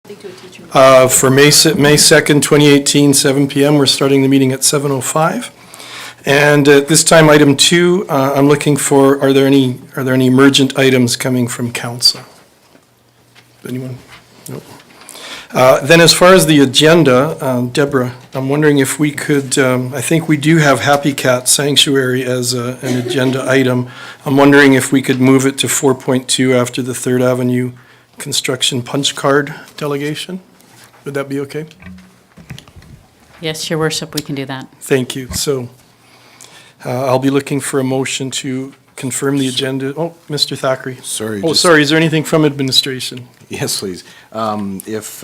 For May 2nd, 2018, 7 p.m. We're starting the meeting at 7:05. And at this time, item 2, I'm looking for, are there any emergent items coming from council? Anyone? No. Then as far as the agenda, Deborah, I'm wondering if we could, I think we do have Happy Cat Sanctuary as an agenda item. I'm wondering if we could move it to 4.2 after the 3rd Avenue construction punch card delegation. Would that be okay? Yes, Your Worship, we can do that. Thank you. So I'll be looking for a motion to confirm the agenda. Oh, Mr. Thackeray. Sorry. Oh, sorry, is there anything from administration? Yes, please. If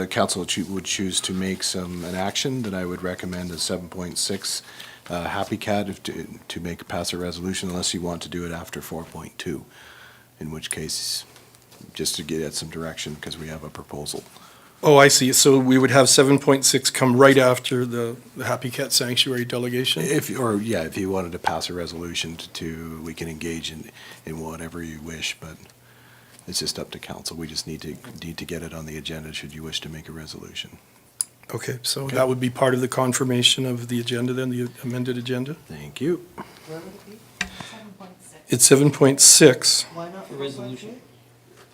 council would choose to make an action, then I would recommend a 7.6 Happy Cat to pass a resolution, unless you want to do it after 4.2, in which case, just to get at some direction, because we have a proposal. Oh, I see. So we would have 7.6 come right after the Happy Cat Sanctuary delegation? If you wanted to pass a resolution we can engage in whatever you wish, but it's just up to council. We just need to get it on the agenda should you wish to make a resolution. Okay, so that would be part of the confirmation of the agenda then, the amended agenda? Thank you. Where would it be? 7.6. It's 7.6. Why not The resolution.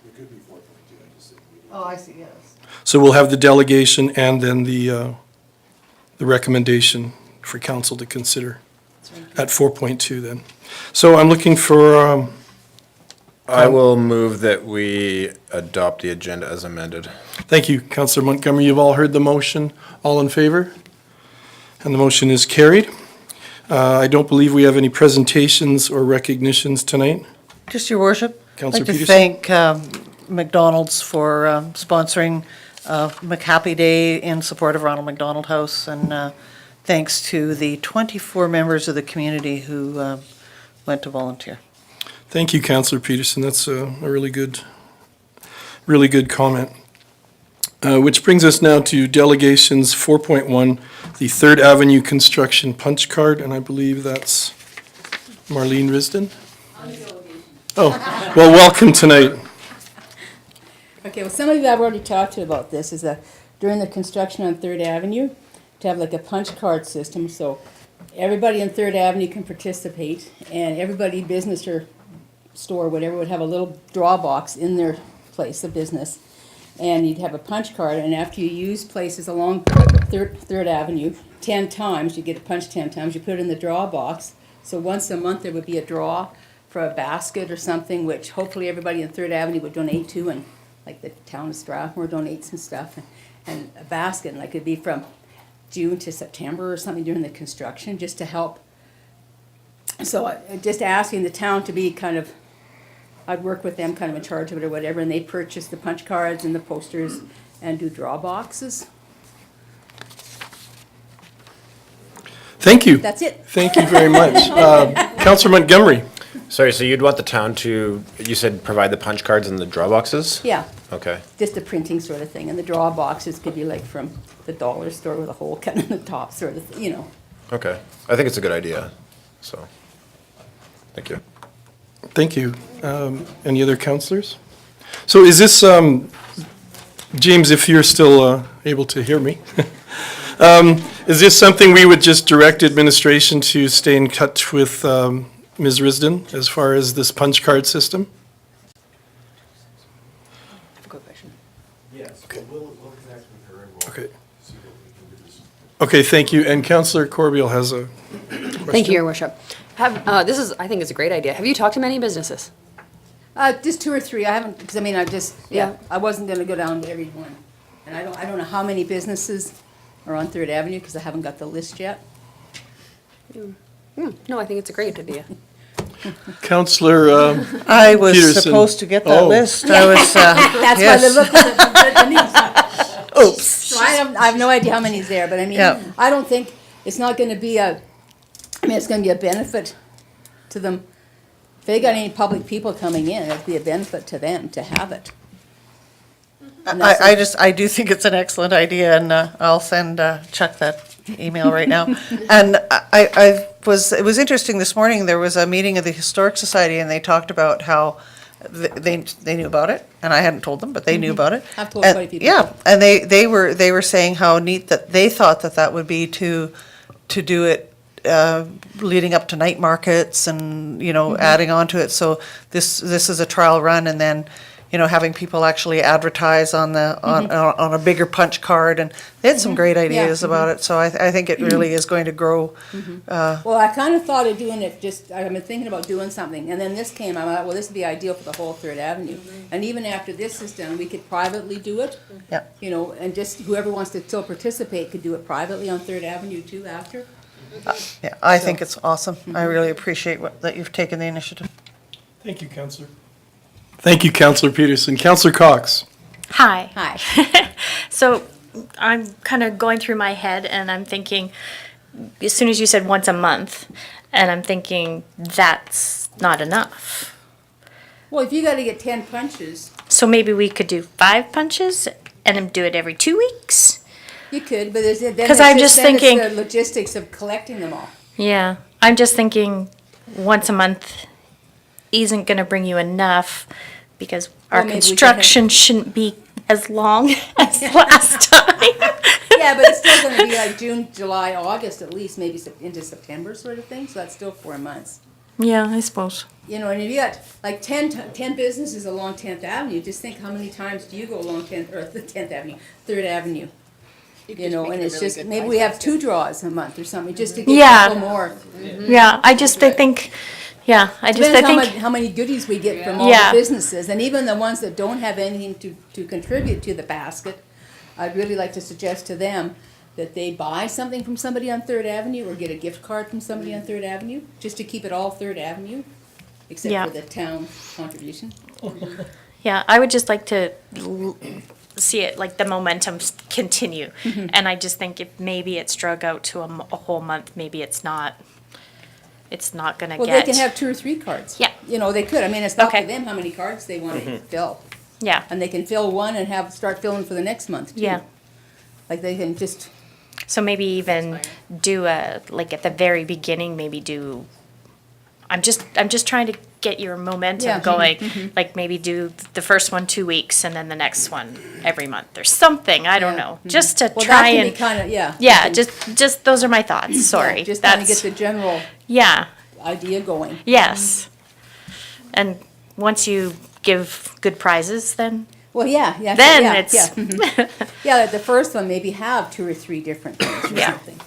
It could be 4.2, I just said. Oh, I see, yes. So we'll have the delegation and then the recommendation for council to consider at 4.2 then. So I'm looking for, I will move that we adopt the agenda as amended. thank you, Councillor Montgomery. You've all heard the motion. All in favor? And the motion is carried. I don't believe we have any presentations or recognitions tonight. Just Your Worship, I'd Councillor like to Peterson? thank McDonald's for sponsoring McHappy Day in support of Ronald McDonald House, and thanks to the 24 members of the community who went to volunteer. Thank you, Councillor Peterson. That's a really good comment. Which brings us now to delegations 4.1, the 3rd Avenue construction punch card, and I believe that's Marlene Risden. Oh, well, welcome tonight. Okay, well, some of you I've already talked to about this, is that during the construction on 3rd Avenue, to have like a punch card system, so everybody on 3rd Avenue can participate, and everybody, business or store, whatever, would have a little draw box in their place of business. And you'd have a punch card, and after you use places along 3rd Avenue 10 times, you get a punch 10 times, you put it in the draw box. So once a month there would be a draw for a basket or something, which hopefully everybody on 3rd Avenue would donate to, and like the town of Strathmore donates some stuff, and a basket, and like it'd be from June to September or something during the construction, just to help. So just asking the town to be kind of, I'd work with them kind of in charge of it or whatever, and they purchase the punch cards and the posters and do draw boxes. Thank you. That's it. Thank you very much. Councillor Montgomery. Sorry, so you'd want the town to, you said provide the punch cards and the draw boxes? Yeah, Okay. just a printing sort of thing, and the draw boxes could be like from the dollar store with a hole cut in the top sort of, you know. Okay. I think it's a good idea, so, thank you. Thank you. Any other councillors? So is this, James, if you're still able to hear me, is this something we would just direct administration to stay in touch with Ms. Risden as far as this punch card system? I have a quick question. Yes, we'll connect with her and we'll Okay. see what we can do this. Okay, thank you. And Councillor Corbeil has a Thank you, Your Worship. I think it's a great idea. Have you talked to many businesses? Just 2 or 3. I haven't, because I mean, Yeah. I wasn't gonna go down to every one. And I don't know how many businesses are on 3rd Avenue, because I haven't got the list yet. No, I think it's a great idea. Councillor I was Peterson. supposed to get that Oh. list. I was, That's why yes. they're looking at the news. Oops. So I have no idea how many's there, but I mean, Yeah. I don't think, it's not gonna be it's gonna be a benefit to them. If they got any public people coming in, it'd be a benefit to them to have it. I do think it's an excellent idea, and I'll send Chuck that email right now. And it was interesting this morning, there was a meeting of the Historic Society, and they talked about how they knew about it, and I hadn't told them, but they knew about it. I've told And- quite a few Yeah, people. and they were saying how neat that they thought that would be to do it leading up to night markets and, adding on to it. So this is a trial run, and then, having people actually advertise on on a bigger punch card, and they had some great ideas about it. So I think it really is going to grow. Well, I kind of thought of doing it I've been thinking about doing something, and then this came, I thought, well, this would be ideal for the whole Third Avenue. And even after this is done, we could privately do it. Yeah. And just whoever wants to still participate could do it privately on Third Avenue too after. Yeah, I think it's awesome. I really appreciate that you've taken the initiative. Thank you, Councillor. Thank you, Councillor Peterson. Councillor Cox. Hi. Hi. So I'm kind of going through my head and I'm thinking, as soon as you said once a month, and I'm thinking that's not enough. Well, if you gotta get 10 punches, So maybe we could do 5 punches and then do it every 2 weeks? you could, but then 'Cause I'm just then it's thinking- the logistics of collecting them all. Yeah. I'm just thinking once a month isn't going to bring you enough because our Well, maybe we could construction shouldn't be as long as last time. Yeah, but it's still gonna be like June, July, August at least, maybe into September sort of thing, so that's still 4 months. Yeah, I suppose. And if you got like 10 businesses along 10th Avenue, just think how many times do you go along 10th Avenue, 3rd Avenue? And it's just, maybe we have 2 draws a month or something, just to get Yeah. a couple more. Yeah, I think, yeah, I Depends think. how many goodies we get from all Yeah. the businesses, and even the ones that don't have anything to contribute to the basket. I'd really like to suggest to them that they buy something from somebody on 3rd Avenue or get a gift card from somebody on 3rd Avenue, just to keep it all 3rd Avenue, except Yeah. for the town contribution. Yeah, I would just like to see it, like the momentum continue. Mm-hmm. And I just think if maybe it's drug out to a whole month, maybe it's not gonna Well, get. they can have 2 or 3 cards. Yeah. They could, I mean, it's up to Okay. them how many cards they want to fill. Yeah, And they can fill one and start filling for the next month, too. yeah. Like, they can just, So maybe even do like at the very beginning, maybe do, I'm just trying to get your momentum Yeah. going. Like maybe do the first one 2 weeks and then the next one every month or something, I don't Yeah. know. Just to well, that try can be and, kind of, yeah. yeah, you can- just, those are my thoughts, sorry. Just kind of get That's, the general yeah, idea going. yes. And once you give good prizes, then, Well, yeah. then yeah, it's, Yeah, mhm. Yeah, the first one, maybe have 2 or 3 different things or Yeah. something.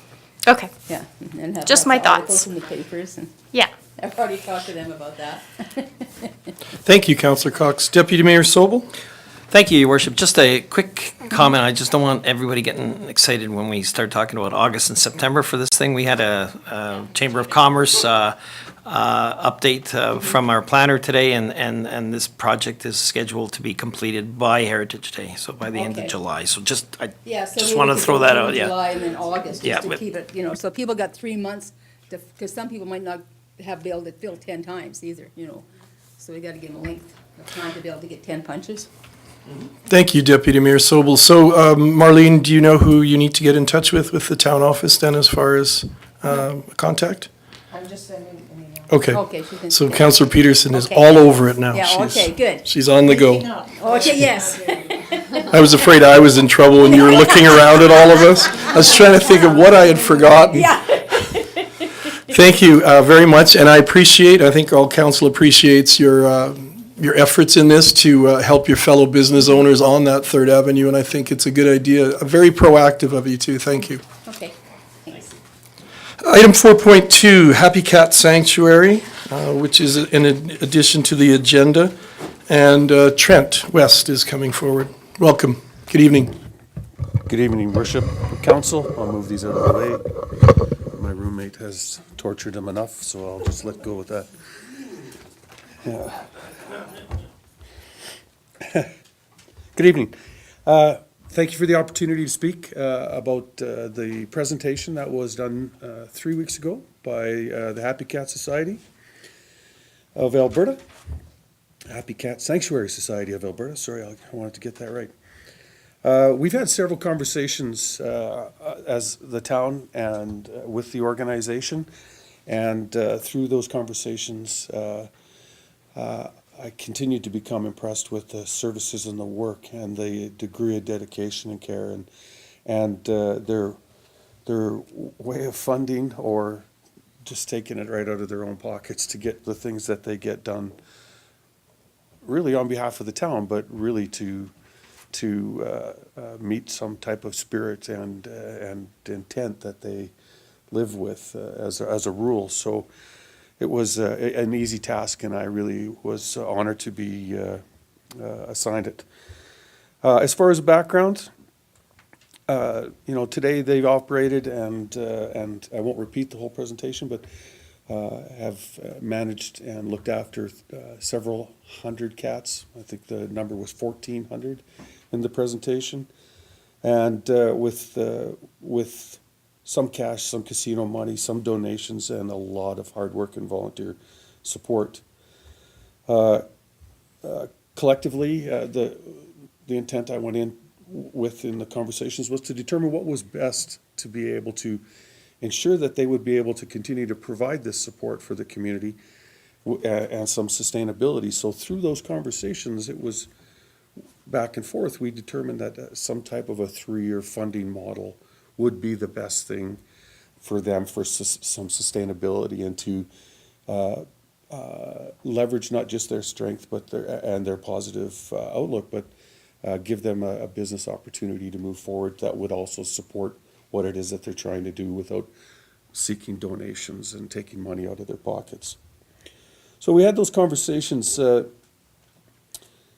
okay, Yeah. And have Just lots my of articles thoughts. in the papers, and yeah. I've already talked to them about that. Thank you, Councillor Cox. Deputy Mayor Sobel? Thank you, Your Worship. Just a quick comment. I just don't want everybody getting excited when we start talking about August and September for this thing. We had a Chamber of Commerce update from our planner today, and this project is scheduled to be completed by Heritage Day, so by the end of Okay. July. So just, I Yeah, so just maybe want we to could throw go that June, out, yeah. July and then August, Yeah, just to but- keep it, so people got 3 months, because some people might not have been able to fill 10 times either, So we gotta give them a length of time to be able to get 10 punches. Thank you, Deputy Mayor Sobel. So Marlene, do you know who you need to get in touch with the town office then as far as contact? I'm just sending an email. Okay. Okay, she can. So Councillor Peterson is Okay. all over it now. Yeah, She's- okay, good. She's on the go. Okay, yes. I was afraid I was in trouble when you were looking around at all of us. I was trying to think of what I had forgotten. Yeah. Thank you very much, and I think all council appreciates your efforts in this to help your fellow business owners on that Third Avenue, and I think it's a good idea. Very proactive of you too, thank you. Okay, thanks. Item 4.2, Happy Cat Sanctuary, which is in addition to the agenda, and Trent West is coming forward. Welcome, good evening. Good evening, Worship Council. I'll move these out of the way. My roommate has tortured him enough, so I'll just let go with that. Yeah. Good evening. Thank you for the opportunity to speak about the presentation that was done 3 weeks ago by the Happy Cat Society of Alberta. Happy Cat Sanctuary Society of Alberta. Sorry, I wanted to get that right. We've had several conversations as the town and with the organization, and through those conversations, I continue to become impressed with the services and the work and the degree of dedication and care and their way of funding or just taking it right out of their own pockets to get the things that they get done, really on behalf of the town, but really to meet some type of spirit and intent that they live with as a rule. So it was an easy task, and I really was honored to be assigned it. As far as background, today they've operated, and I won't repeat the whole presentation, but have managed and looked after several hundred cats. I think the number was 1,400 in the presentation, and with some cash, some casino money, some donations, and a lot of hard work and volunteer support. Collectively, the intent I went in with in the conversations was to determine what was best to be able to ensure that they would be able to continue to provide this support for the community and some sustainability. So through those conversations, it was back and forth, we determined that some type of a 3-year funding model would be the best thing for them for some sustainability and to leverage not just their strength but their positive outlook, but give them a business opportunity to move forward that would also support what it is that they're trying to do without seeking donations and taking money out of their pockets. So we had those conversations,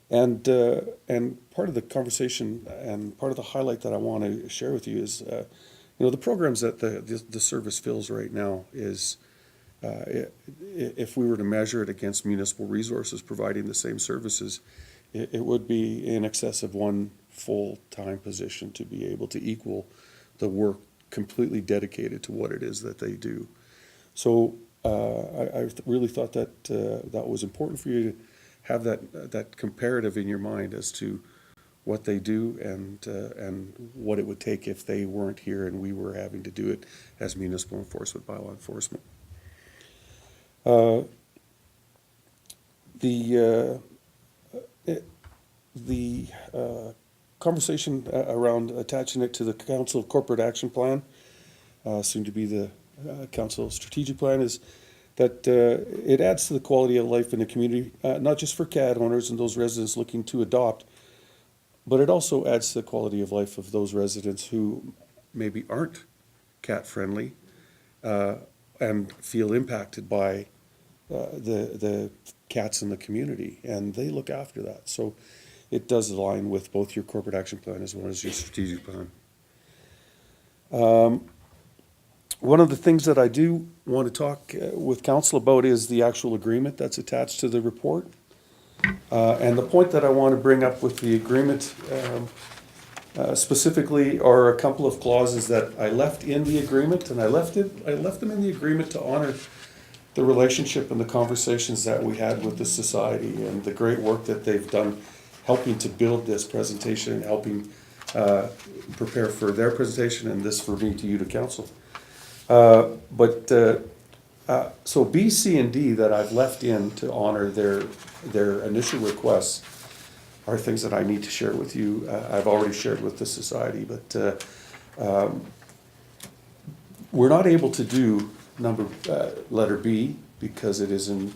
and part of the conversation and part of the highlight that I want to share with you is, the programs that the service fills right now is, if we were to measure it against municipal resources providing the same services, it would be in excess of one full-time position to be able to equal the work completely dedicated to what it is that they do. So I really thought that that was important for you to have that comparative in your mind as to what they do and what it would take if they weren't here and we were having to do it as municipal enforcement, bylaw enforcement. The conversation around attaching it to the Council Corporate Action Plan, soon to be the Council Strategic Plan, is that it adds to the quality of life in the community, not just for cat owners and those residents looking to adopt, but it also adds to the quality of life of those residents who maybe aren't cat friendly and feel impacted by the cats in the community, and they look after that. So it does align with both your corporate action plan as well as your strategic plan. One of the things that I do want to talk with council about is the actual agreement that's attached to the report. And the point that I want to bring up with the agreement specifically are a couple of clauses that I left in the agreement, and I left them in the agreement to honor the relationship and the conversations that we had with the society and the great work that they've done helping to build this presentation and helping prepare for their presentation and this for me to you to council. So B, C, and D that I've left in to honor their initial requests are things that I need to share with you. I've already shared with the society, but we're not able to do letter B because it is in,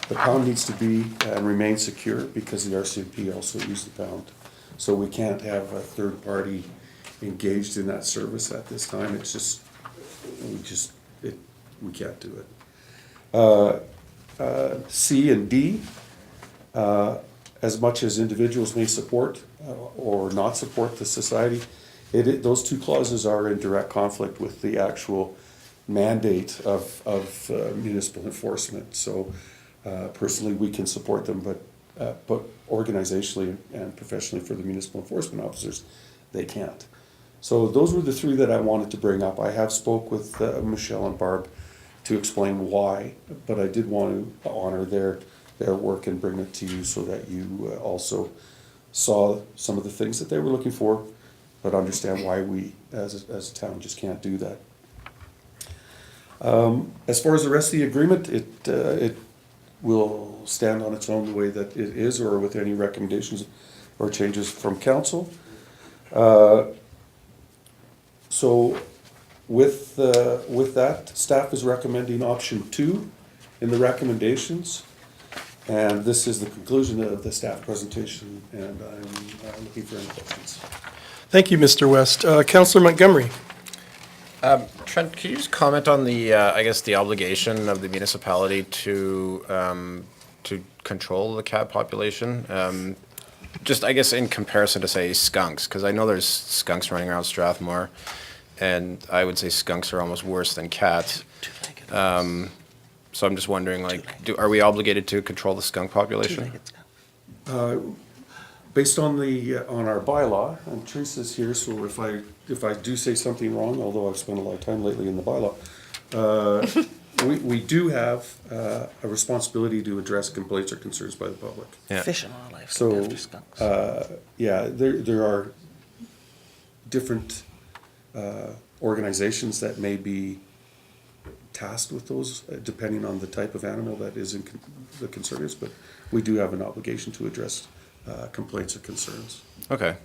the pound needs to be and remain secure because the RCMP also use the pound. So we can't have a third party engaged in that service at this time. It's just, we can't do it. C and D, as much as individuals may support or not support the society, those two clauses are in direct conflict with the actual mandate of municipal enforcement. So personally, we can support them, but organizationally and professionally for the municipal enforcement officers, they can't. So those were the three that I wanted to bring up. I have spoke with Michelle and Barb to explain why, but I did want to honor their work and bring it to you so that you also saw some of the things that they were looking for, but understand why we as a town just can't do that. As far as the rest of the agreement, it will stand on its own the way that it is, or with any recommendations or changes from council. So with that, staff is recommending option 2 in the recommendations. And this is the conclusion of the staff presentation, and I'm looking for any questions. Thank you, Mr. West. Councillor Montgomery? Trent, could you just comment on the, I guess, the obligation of the municipality to control the cat population? Just, I guess, in comparison to, say, skunks, because I know there's skunks running around Strathmore, and I would say skunks are almost worse than cats. So I'm just wondering, like, are we obligated to control the skunk population? Based on on our bylaw, and Teresa's here, so if I do say something wrong, although I've spent a lot of time lately in the bylaw, we do have a responsibility to address complaints or concerns by the public. Yeah. Fish and Wildlife. So, look after skunks. yeah, there are different organizations that may be tasked with those, depending on the type of animal that is the concern is, but we do have an obligation to address complaints or concerns. Okay.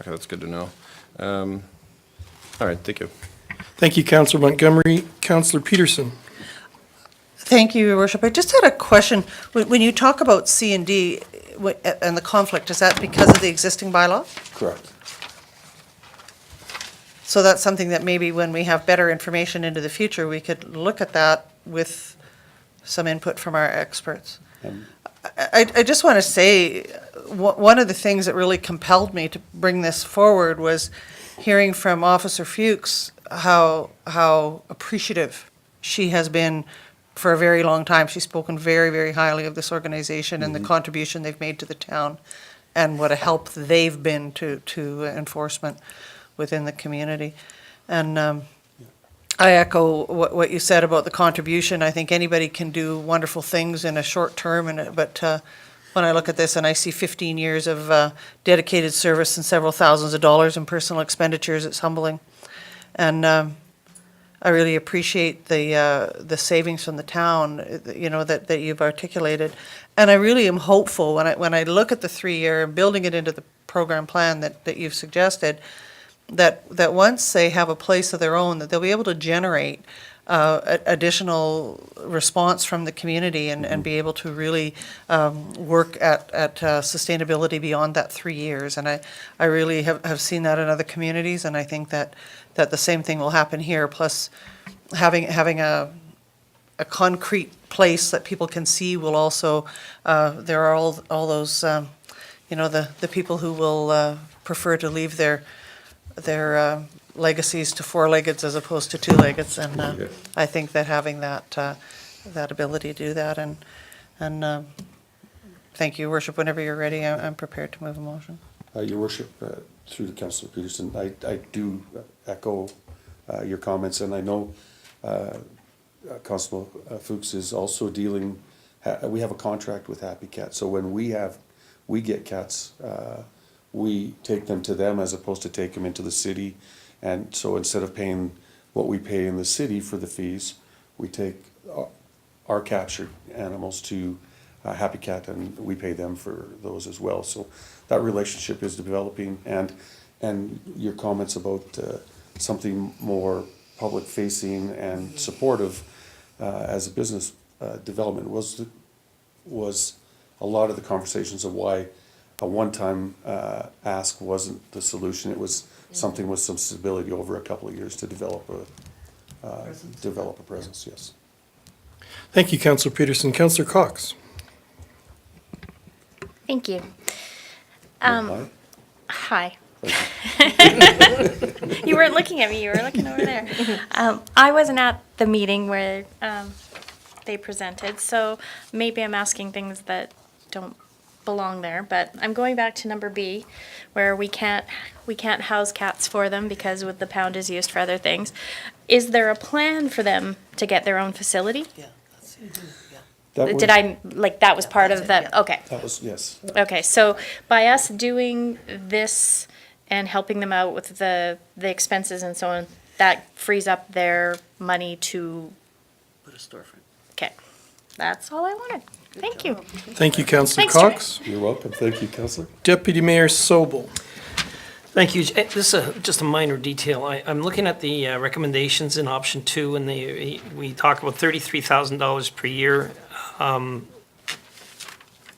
Okay, that's good to know. All right, thank you. Thank you, Councillor Montgomery. Councillor Peterson? Thank you, Your Worship. I just had a question. When you talk about C&D and the conflict, is that because of the existing bylaw? Correct. So that's something that maybe when we have better information into the future, we could look at that with some input from our experts. I just want to say, one of the things that really compelled me to bring this forward was hearing from Officer Fuchs how appreciative she has been for a very long time. She's spoken very, very highly of this organization and the contribution they've made to the town and what a help they've been to enforcement within the community. And I echo what you said about the contribution. I think anybody can do wonderful things in a short term, but when I look at this and I see 15 years of dedicated service and several thousands of dollars in personal expenditures, it's humbling. And I really appreciate the savings from the town, you know, that you've articulated. And I really am hopeful when I look at the 3-year and building it into the program plan that you've suggested, that once they have a place of their own, that they'll be able to generate additional response from the community and be able to really work at sustainability beyond that 3 years. And I really have seen that in other communities, and I think that the same thing will happen here. Plus, having a concrete place that people can see will also, there are all those, you know, the people who will prefer to leave their legacies to four-leggeds as opposed to two-leggeds, and I think that having that ability to do that, and thank you, Worship. Whenever you're ready, I'm prepared to move a motion. Your Worship, through the Councillor Peterson, I do echo your comments, and I know Constable Fuchs is also dealing. We have a contract with Happy Cat, so when we get cats, we take them to them as opposed to take them into the city. And so instead of paying what we pay in the city for the fees, we take our captured animals to Happy Cat, and we pay them for those as well. So that relationship is developing, and your comments about something more public facing and supportive as a business development was a lot of the conversations of why a one-time ask wasn't the solution. It was something with some stability over a couple of years to develop a presence, yes. Thank you, Councillor Peterson. Councillor Cox? Thank you. Hi. Hi. You weren't looking at me, you were looking over there. I wasn't at the meeting where they presented, so maybe I'm asking things that don't belong there, but I'm going back to number B, where we can't house cats for them because the pound is used for other things. Is there a plan for them to get their own facility? Yeah. That was part of the, okay. That was, yes. Okay, so by us doing this and helping them out with the expenses and so on, that frees up their money to, Put a storefront. okay. That's all I wanted. Thank you. Thank you, Councillor Thanks, Troy. Cox. You're welcome. Thank you, Councillor. Deputy Mayor Sobel. Thank you. This is just a minor detail. I'm looking at the recommendations in option 2, and we talk about $33,000 per year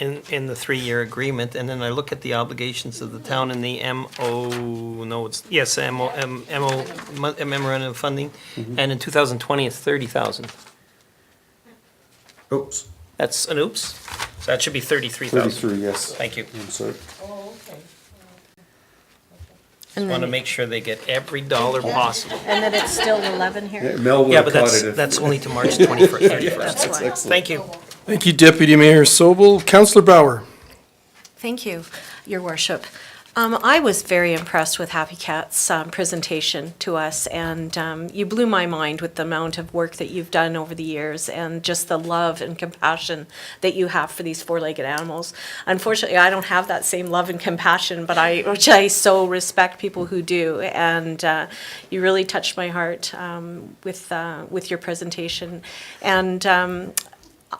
in the 3-year agreement, and then I look at the obligations of the town in the memorandum of funding, and in 2020, it's 30,000. Oops. That's an oops? So that should be 33,000. 33, yes. Thank you. I'm sorry. Just want to make sure they get every dollar possible. And that it's still 11 here? Yeah, Mel would Yeah, have but caught it if. that's only to March 21st, 31st. That's why. Thank you. Thank you, Deputy Mayor Sobel. Councillor Bauer. Thank you, Your Worship. I was very impressed with Happy Cat's presentation to us, and you blew my mind with the amount of work that you've done over the years and just the love and compassion that you have for these four-legged animals. Unfortunately, I don't have that same love and compassion, which I so respect people who do, and you really touched my heart with your presentation. And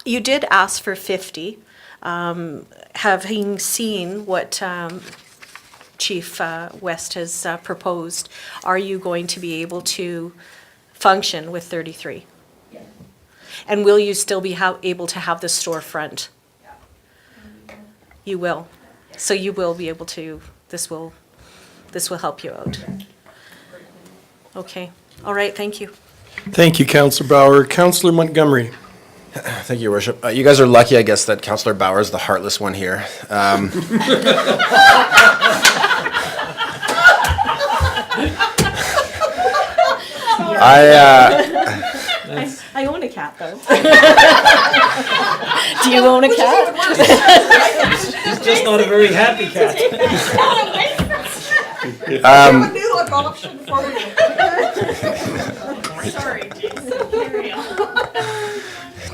you did ask for 50. Having seen what Chief West has proposed, are you going to be able to function with 33? Yeah. And will you still be able to have the storefront? Yeah. You will. So you will be able to, this will help you out. Okay. All right, thank you. Thank you, Councillor Bauer. Councillor Montgomery. Thank you, Your Worship. You guys are lucky, I guess, that Councillor Bauer is the heartless one here. I own a cat, though. Do you own a cat? He's just not a very happy cat. Sorry, Jason. Carry on.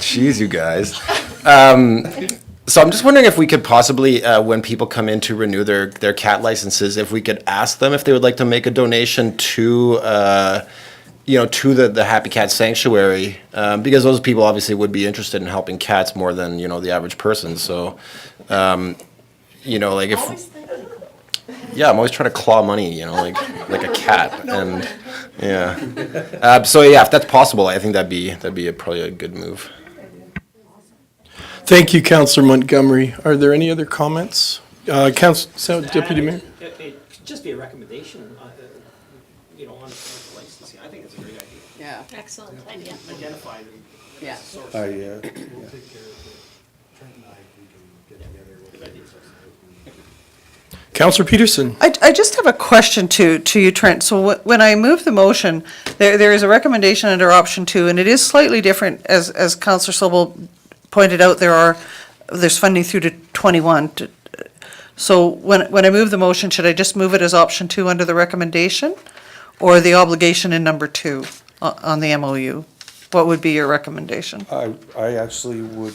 Jeez, you guys. So I'm just wondering if we could possibly, when people come in to renew their cat licenses, if we could ask them if they would like to make a donation to, to the Happy Cat Sanctuary, because those people obviously would be interested in helping cats more than, the average person. So, like if, yeah, I'm always trying to claw money, like a cat, and yeah. So yeah, if that's possible, I think that'd be probably a good move. Thank you, Councillor Montgomery. Are there any other comments? Deputy Mayor? It could just be a recommendation, on licensing. I think it's a great idea. Yeah, Excellent idea. Identify them. yeah. Councillor Peterson. I just have a question to you, Trent. So when I move the motion, there is a recommendation under option 2, and it is slightly different, as Councillor Sobel pointed out, there's funding through to 21. So when I move the motion, should I just move it as option 2 under the recommendation, or the obligation in number 2 on the MOU? What would be your recommendation? I actually would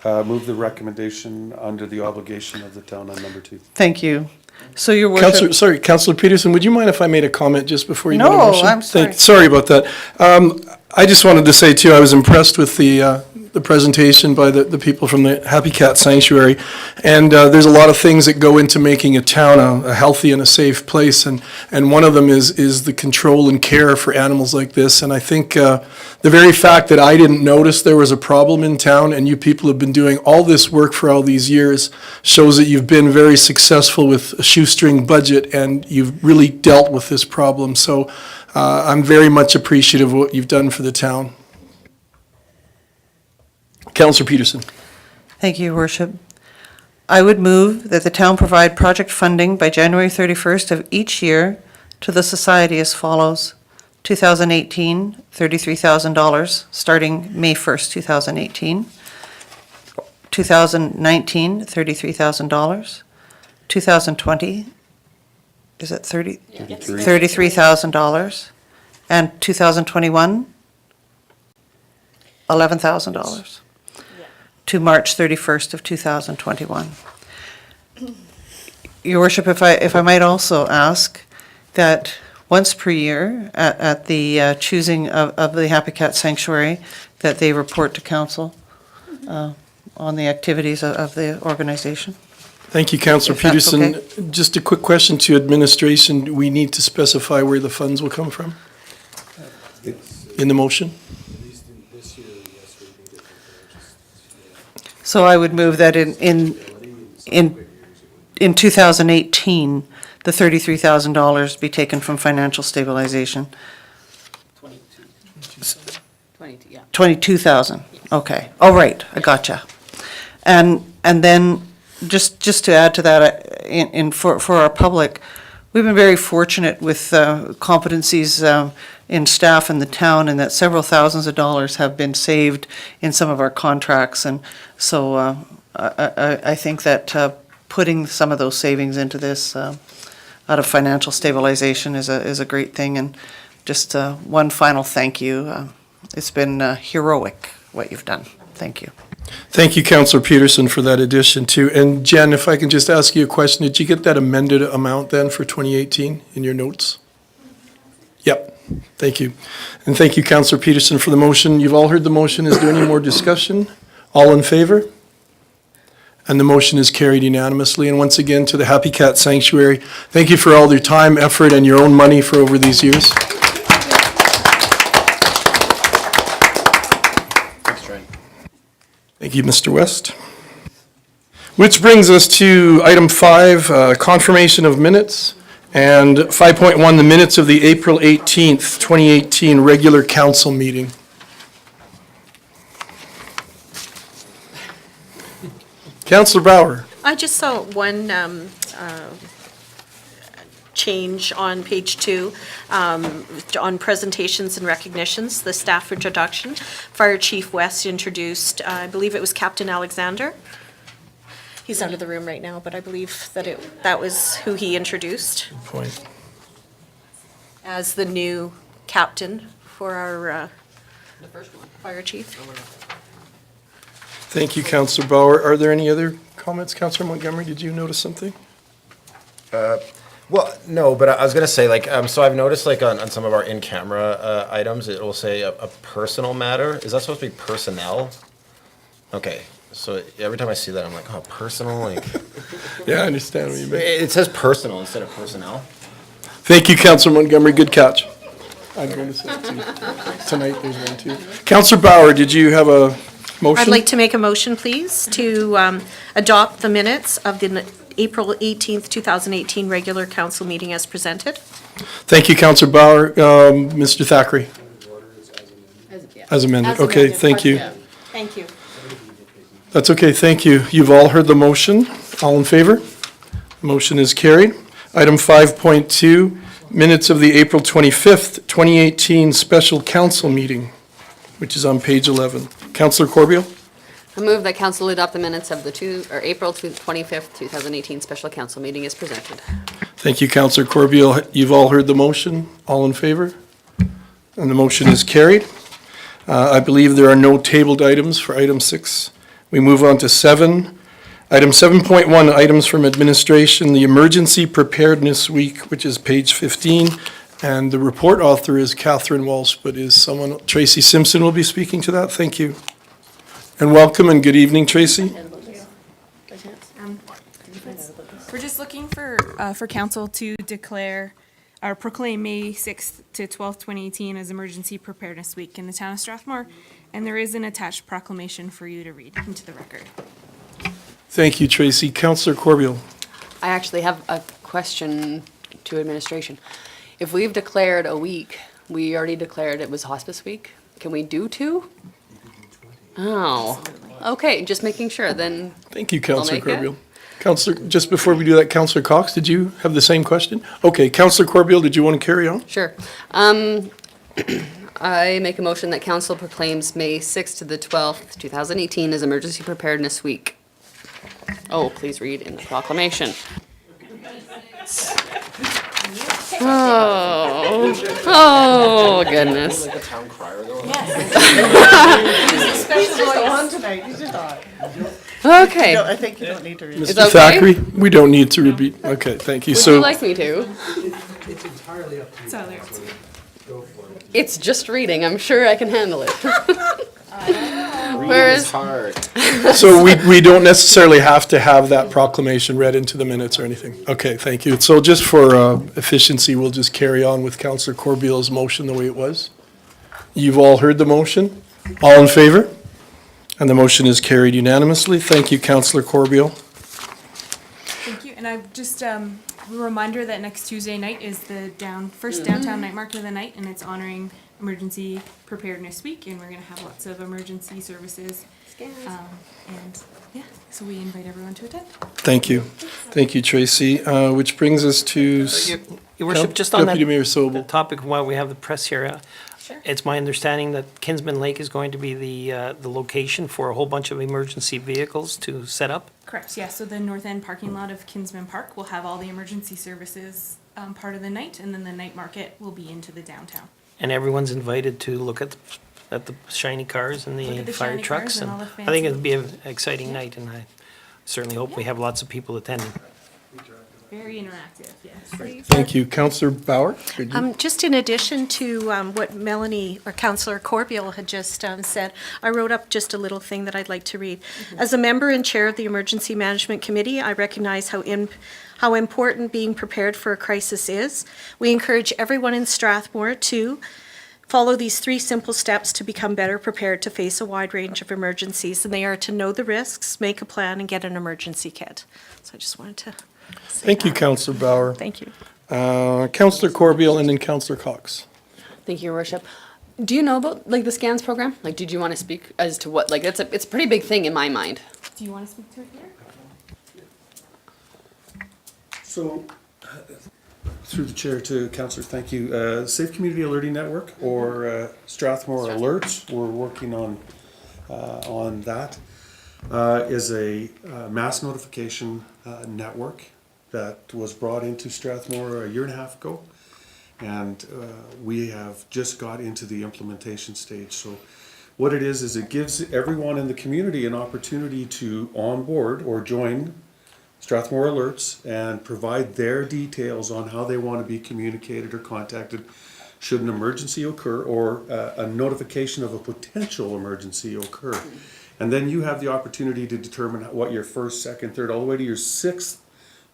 move the recommendation under the obligation of the town on number 2. Thank you. So your worship. Councillor Peterson, would you mind if I made a comment just before you made a No, motion? I'm sorry. Sorry about that. I just wanted to say too, I was impressed with the presentation by the people from the Happy Cat Sanctuary. And there's a lot of things that go into making a town a healthy and a safe place. And one of them is the control and care for animals like this. And I think the very fact that I didn't notice there was a problem in town and you people have been doing all this work for all these years shows that you've been very successful with a shoestring budget and you've really dealt with this problem. So I'm very much appreciative of what you've done for the town. Councillor Peterson. Thank you, Your Worship. I would move that the town provide project funding by January 31st of each year to the society as follows. 2018, $33,000, starting May 1st, 2018. 2019, $33,000. 2020, is it 30? $33,000. And 2021, $11,000 to March 31st of 2021. Your Worship, if I might also ask that once per year at the choosing of the Happy Cat Sanctuary, that they report to council on the activities of the organization. Thank you, Councillor If that's Peterson. okay. Just a quick question to administration. Do we need to specify where the funds will come from? In the motion? So I would move that in 2018, the $33,000 be taken from financial stabilization. 22, yeah. 22,000, okay. Oh, right, I gotcha. And then, just to add to that, for our public, we've been very fortunate with competencies in staff in the town, and that several thousands of dollars have been saved in some of our contracts. And so I think that putting some of those savings into this out of financial stabilization is a great thing. And just one final thank you. It's been heroic, what you've done. Thank you. Thank you, Councillor Peterson, for that addition too. And Jen, if I can just ask you a question, did you get that amended amount then for 2018 in your notes? Yep, thank you. And thank you, Councillor Peterson, for the motion. You've all heard the motion. Is there any more discussion? All in favor? And the motion is carried unanimously. And once again, to the Happy Cat Sanctuary, thank you for all your time, effort, and your own money for over these years. Thank you, Mr. West. Which brings us to item 5, confirmation of minutes, and 5.1, the minutes of the April 18th, 2018 regular council meeting. Councillor Bauer. I just saw one change on page 2, on presentations and recognitions, the staff introduction. Fire Chief West introduced, I believe it was Captain Alexander. He's out of the room right now, but I believe that was who he introduced Good point. as the new captain for our fire chief. Thank you, Councillor Bauer. Are there any other comments? Councillor Montgomery, did you notice something? Well, no, but I was gonna say, like, so I've noticed, like, on some of our in-camera items, it will say a personal matter. Is that supposed to be personnel? Okay, so every time I see that, I'm like, oh, personal, like, Yeah, I understand what you mean. it says personal instead of personnel. Thank you, Councillor Montgomery. Good catch. I'm going to say it too. Tonight, there's one too. Councillor Bauer, did you have a motion? I'd like to make a motion, please, to adopt the minutes of the April 18th, 2018 regular council meeting as presented. Thank you, Councillor Bauer. Mr. Thackeray? As amended. Okay, thank you. Thank you. That's okay, thank you. You've all heard the motion. All in favor? Motion is carried. Item 5.2, minutes of the April 25th, 2018 special council meeting, which is on page 11. Councillor Corbeil? I move that council adopt the minutes of the April 25th, 2018 special council meeting as presented. Thank you, Councillor Corbeil. You've all heard the motion. All in favor? And the motion is carried. I believe there are no tabled items for item 6. We move on to 7. Item 7.1, items from administration, the Emergency Preparedness Week, which is page 15. And the report author is Catherine Walsh, but is someone, Tracy Simpson will be speaking to that. Thank you. And welcome and good evening, Tracy. We're just looking for council to declare or proclaim May 6th to 12th, 2018 as Emergency Preparedness Week in the town of Strathmore. And there is an attached proclamation for you to read into the record. Thank you, Tracy. Councillor Corbeil. I actually have a question to administration. If we've declared a week, we already declared it was Hospice Week. Can we do 2? Oh, okay, just making sure then. Thank you, Councillor make it. Corbeil. Councillor, just before we do that, Councillor Cox, did you have the same question? Okay, Councillor Corbeil, did you want to carry on? Sure. I make a motion that council proclaims May 6th to the 12th, 2018 as Emergency Preparedness Week. Oh, please read in the proclamation. Oh, goodness. Like a town crier, though. Okay. I think you don't need to read it. Is Mr. that okay? Thackeray, we don't need to repeat. Okay, thank you. Would So, you like me to? entirely up to you. It's just reading. I'm sure I can handle it. Where's hard? So we don't necessarily have to have that proclamation read into the minutes or anything? Okay, thank you. So just for efficiency, we'll just carry on with Councillor Corbeil's motion the way it was. You've all heard the motion? All in favor? And the motion is carried unanimously. Thank you, Councillor Corbeil. Thank you, and I just, a reminder that next Tuesday night is the first downtown night market of the night, and it's honoring Emergency Preparedness Week, and we're gonna have lots of emergency services. And, yeah, so we invite everyone to attend. Thank you. Thank you, Tracy. Which brings us to Your worship, just on that Deputy Mayor Sobel. topic, while we have the press here, it's my understanding that Kinsman Lake is going to be the location for a whole bunch of emergency vehicles to set up. Correct, yeah, so the north end parking lot of Kinsman Park will have all the emergency services, part of the night, and then the night market will be into the downtown. And everyone's invited to look at the shiny cars and Look the at the fire shiny trucks. cars and And all the I think fancy- it'll be an exciting night, and I certainly hope we have lots of people attending. Very interactive, yes. Thank you. Councillor Bauer? Could you- Just in addition to what Melanie or Councillor Corbeil had just said, I wrote up just a little thing that I'd like to read. As a member and chair of the Emergency Management Committee, I recognize how important being prepared for a crisis is. We encourage everyone in Strathmore to follow these 3 simple steps to become better prepared to face a wide range of emergencies, and they are to know the risks, make a plan, and get an emergency kit. So I just wanted to say Thank you, that. Councillor Bauer. Thank you. Councillor Corbeil and then Councillor Cox. Thank you, Your Worship. Do you know about like the scans program? Like, did you want to speak as to what? Like, it's a pretty big thing in my mind. Do you want to speak to it here? So, through the chair to Councillor, thank you. Safe Community Alerting Network, or Strathmore Alerts, we're working on that. Is a mass notification network that was brought into Strathmore a year and a half ago. And we have just got into the implementation stage. So what it is it gives everyone in the community an opportunity to onboard or join Strathmore Alerts and provide their details on how they want to be communicated or contacted should an emergency occur or a notification of a potential emergency occur. And then you have the opportunity to determine what your first, second, third, all the way to your 6th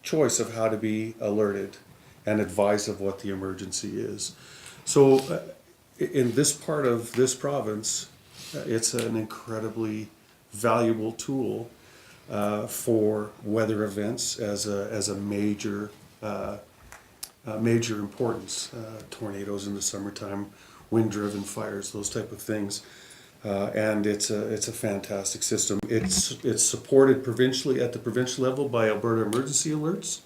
choice of how to be alerted and advised of what the emergency is. So in this part of this province, it's an incredibly valuable tool for weather events as a major major importance. Tornadoes in the summertime, wind-driven fires, those type of things. And it's a fantastic system. It's supported provincially at the provincial level by Alberta Emergency Alerts,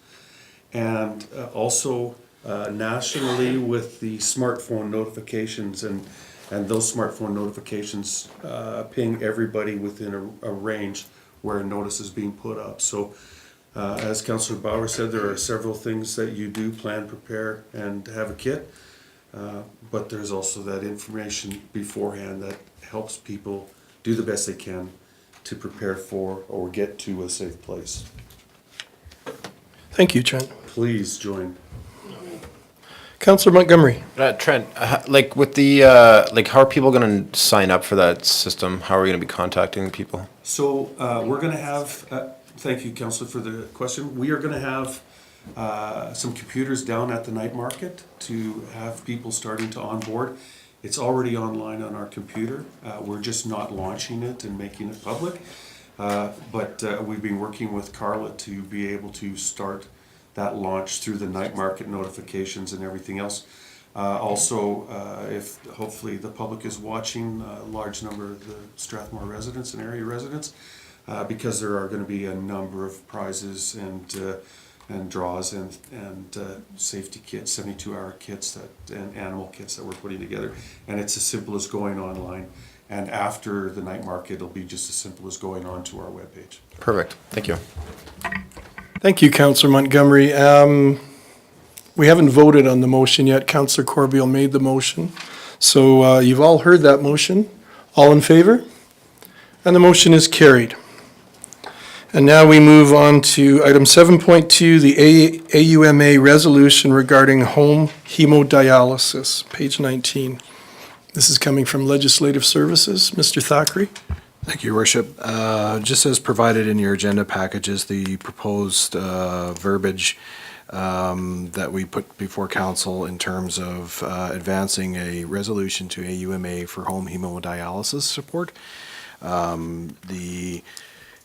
and also nationally with the smartphone notifications, and those smartphone notifications ping everybody within a range where a notice is being put up. So as Councillor Bauer said, there are several things that you do: plan, prepare, and have a kit. But there's also that information beforehand that helps people do the best they can to prepare for or get to a safe place. Thank you, Trent. Please join. Councillor Montgomery. Trent, like with the, like how are people going to sign up for that system? How are we going to be contacting people? So we're going to have, thank you, Councillor, for the question. We are going to have some computers down at the night market to have people starting to onboard. It's already online on our computer. We're just not launching it and making it public. But we've been working with Carla to be able to start that launch through the night market notifications and everything else. Also, if hopefully the public is watching, a large number of the Strathmore residents and area residents, because there are going to be a number of prizes and draws and safety kits, 72-hour kits and animal kits that we're putting together. And it's as simple as going online. And after the night market, it'll be just as simple as going on to our webpage. Perfect. Thank you. Thank you, Councillor Montgomery. We haven't voted on the motion yet. Councillor Corbeil made the motion. So you've all heard that motion. All in favor? And the motion is carried. And now we move on to item 7.2, the AUMA resolution regarding home hemodialysis, page 19. This is coming from Legislative Services. Mr. Thackeray? Thank you, Your Worship. Just as provided in your agenda packages, the proposed verbiage that we put before council in terms of advancing a resolution to AUMA for home hemodialysis support.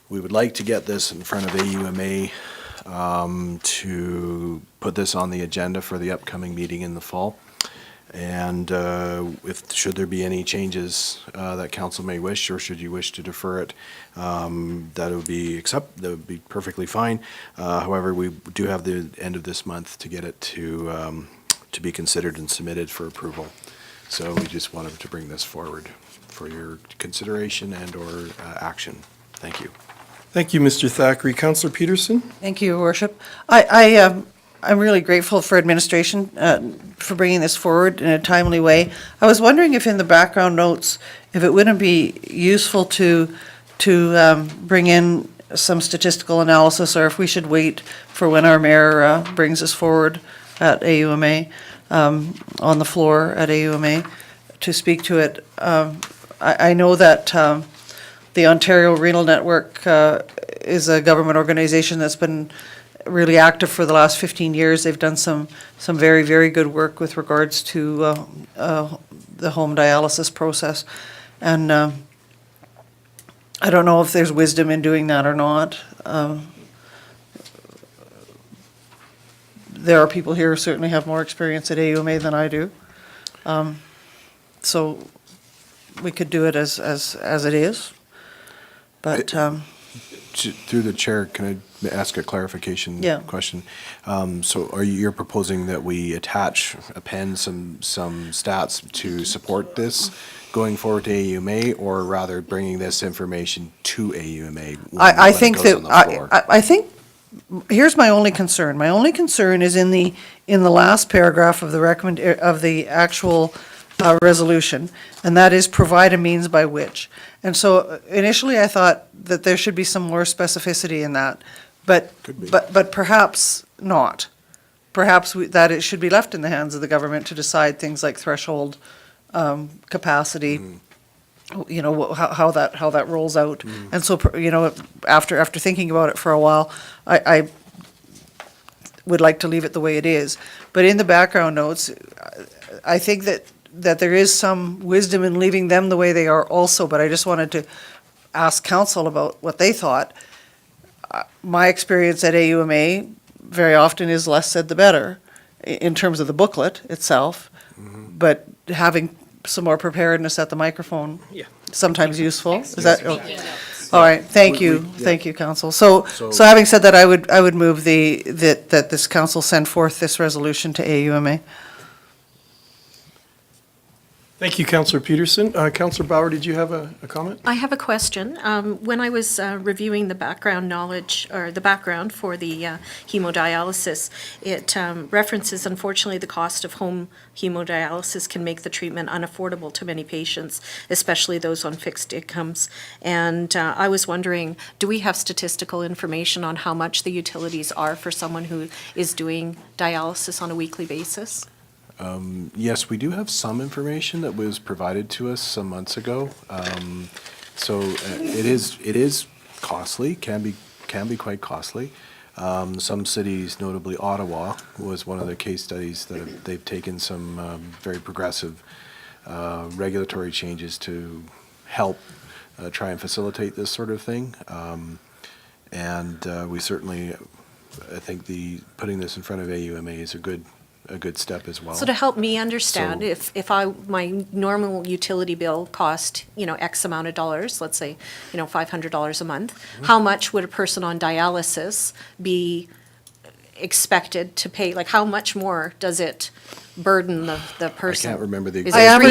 We would like to get this in front of AUMA to put this on the agenda for the upcoming meeting in the fall. And should there be any changes that council may wish, or should you wish to defer it, that would be perfectly fine. However, we do have the end of this month to get it to be considered and submitted for approval. So we just wanted to bring this forward for your consideration and or action. Thank you. Thank you, Mr. Thackeray. Councillor Peterson? Thank you, Your Worship. I'm really grateful for administration for bringing this forward in a timely way. I was wondering if in the background notes, if it wouldn't be useful to bring in some statistical analysis, or if we should wait for when our mayor brings us forward at AUMA, on the floor at AUMA, to speak to it. I know that the Ontario Renal Network is a government organization that's been really active for the last 15 years. They've done some very, very good work with regards to the home dialysis process. And I don't know if there's wisdom in doing that or not. There are people here who certainly have more experience at AUMA than I do. So we could do it as it is. But Through the chair, can I ask a clarification question? So you're proposing that we append some stats to support this going forward to AUMA, or rather bringing this information to AUMA? I think here's my only concern. My only concern is in the last paragraph of the actual resolution, and that is provide a means by which. And so initially I thought that there should be some more specificity in that, but perhaps not. Perhaps that it should be left in the hands of the government to decide things like threshold, capacity, you know, how that rolls out. And so, you know, after thinking about it for a while, I would like to leave it the way it is. But in the background notes, I think that there is some wisdom in leaving them the way they are also, but I just wanted to ask council about what they thought. My experience at AUMA very often is less said the better in terms of the booklet itself, but having some more preparedness at the microphone, sometimes useful. Is that? All right, thank you, council. So having said that, I would move that this council send forth this resolution to AUMA. Thank you, Councillor Peterson. Councillor Bauer, did you have a comment? I have a question. When I was reviewing the background knowledge, or the background for the hemodialysis, it references, unfortunately, the cost of home hemodialysis can make the treatment unaffordable to many patients, especially those on fixed incomes. And I was wondering, do we have statistical information on how much the utilities are for someone who is doing dialysis on a weekly basis? Yes, we do have some information that was provided to us some months ago. So it is costly, can be quite costly. Some cities, notably Ottawa, was one of the case studies that they've taken some very progressive regulatory changes to help try and facilitate this sort of thing. And we certainly, I think putting this in front of AUMA is a good step as well. So to help me understand, if my normal utility bill cost, X amount of dollars, let's say, $500 a month, how much would a person on dialysis be expected to pay? Like, how much more does it burden the person? I can't remember the Is exact. it I three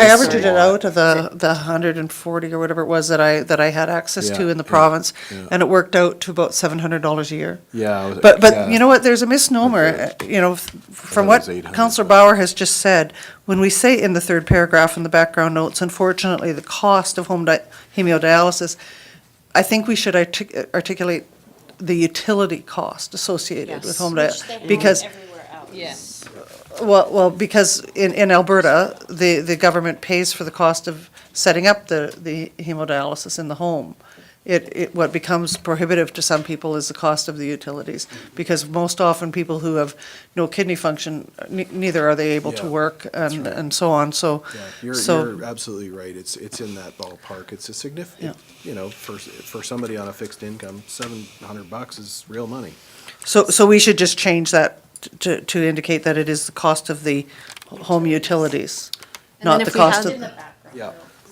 averaged times it out of the 140 or whatever it was that I had access to in the province, and it worked out to about $700 a year. Yeah. But you know what, there's a misnomer, from what Councillor Bauer has just said, when we say in the third paragraph in the background notes, unfortunately, the cost of home hemodialysis, I think we should articulate the utility cost associated with Yes. home dialysis. Because, Yes. well, because in Alberta, the government pays for the cost of setting up the hemodialysis in the home. What becomes prohibitive to some people is the cost of the utilities, because most often people who have no kidney function, neither are they able to Yeah, work and so on, so. Yeah, so- you're absolutely right. It's in that ballpark. It's a significant, Yeah. you know, for somebody on a fixed income, $700 is real money. So we should just change that to indicate that it is the cost of the home utilities, And then not if the we cost had- of, Yeah.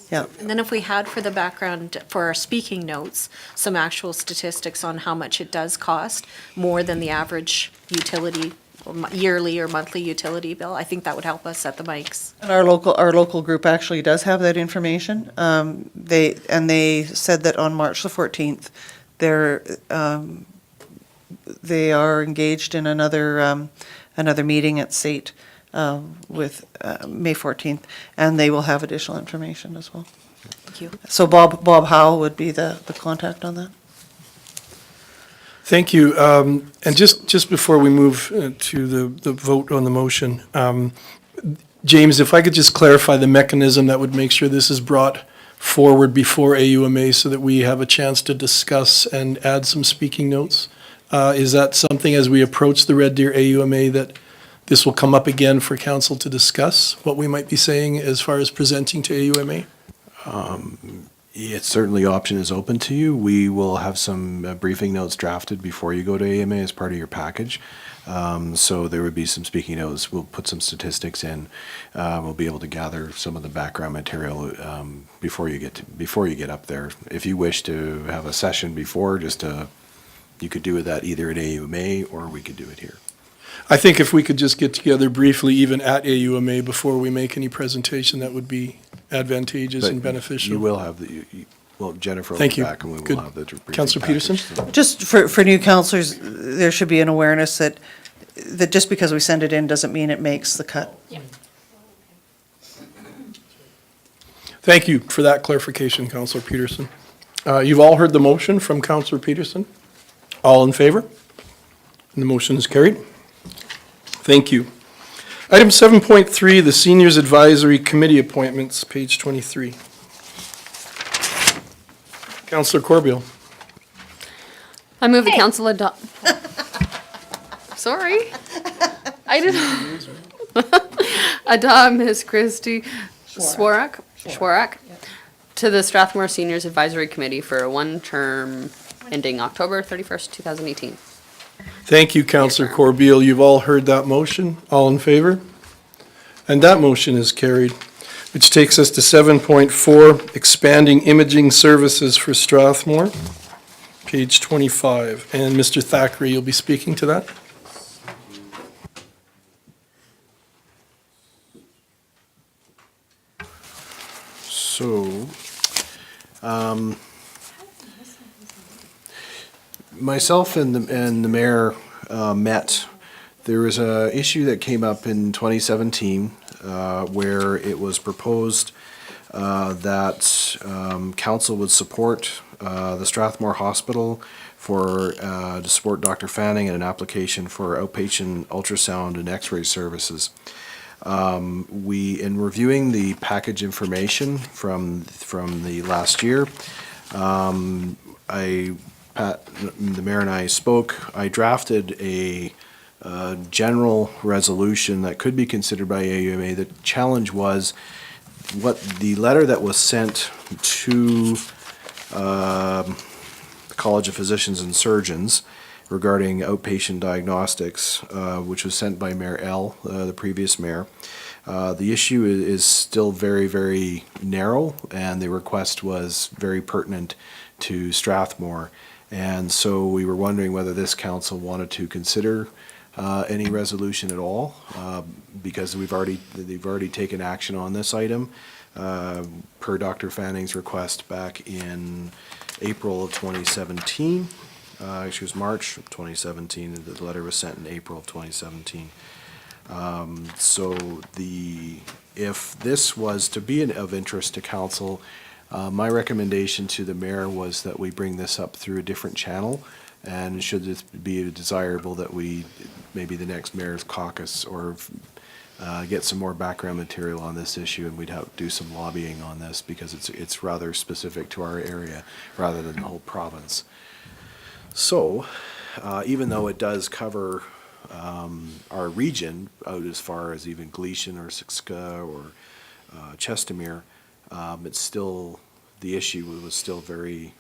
yeah. And then if we had for the background, for our speaking notes, some actual statistics on how much it does cost, more than the average utility, or yearly or monthly utility bill, I think that would help us at the mics. And our local group actually does have that information. They said that on March the 14th, they are engaged in another meeting at SAIT with May 14th, and they will have additional information as well. Thank you. So Bob Howe would be the contact on that. Thank you. And just before we move to the vote on the motion, James, if I could just clarify the mechanism that would make sure this is brought forward before AUMA so that we have a chance to discuss and add some speaking notes. Is that something as we approach the Red Deer AUMA that this will come up again for council to discuss what we might be saying as far as presenting to AUMA? It's certainly option is open to you. We will have some briefing notes drafted before you go to AMA as part of your package. So there would be some speaking notes. We'll put some statistics in. We'll be able to gather some of the background material before you get up there. If you wish to have a session before, you could do that either at AUMA or we could do it here. I think if we could just get together briefly, even at AUMA, before we make any presentation, that would be advantageous and beneficial. You will have Jennifer will Thank be you. back and we will Good. have the briefing Councillor package, Peterson? so. Just for new councillors, there should be an awareness that just because we send it in doesn't mean it makes the cut. Thank you for that clarification, Councillor Peterson. You've all heard the motion from Councillor Peterson. All in favor? And the motion is carried. Thank you. Item 7.3, the Seniors Advisory Committee appointments, page 23. Councillor Corbeil. I move the council adopt. Sorry. I didn't. Adopt Ms. Christy Swarak to the Strathmore Seniors Advisory Committee for a one-term ending October 31st, 2018. Thank you, Councillor Corbeil. You've all heard that motion. All in favor? And that motion is carried, which takes us to 7.4, expanding imaging services for Strathmore, page 25. And Mr. Thackeray, you'll be speaking to that? So, myself and the mayor met. There was a issue that came up in 2017 where it was proposed that council would support the Strathmore Hospital to support Dr. Fanning in an application for outpatient ultrasound and x-ray services. In reviewing the package information from the last year, the mayor and I spoke. I drafted a general resolution that could be considered by AUMA. The challenge was what the letter that was sent to the College of Physicians and Surgeons regarding outpatient diagnostics, which was sent by Mayor L., the previous mayor. The issue is still very, very narrow, and the request was very pertinent to Strathmore. And so we were wondering whether this council wanted to consider any resolution at all, because they've already taken action on this item per Dr. Fanning's request back in April of 2017. Actually, it was March of 2017. The letter was sent in April of 2017. So if this was to be of interest to council, My recommendation to the mayor was that we bring this up through a different channel, and should it be desirable that we, maybe the next mayor's caucus, or get some more background material on this issue, and we'd have to do some lobbying on this, because it's rather specific to our area rather than the whole province. So, even though it does cover our region out as far as even Gleason or Siksika or Chestermere, it's still, the issue was still very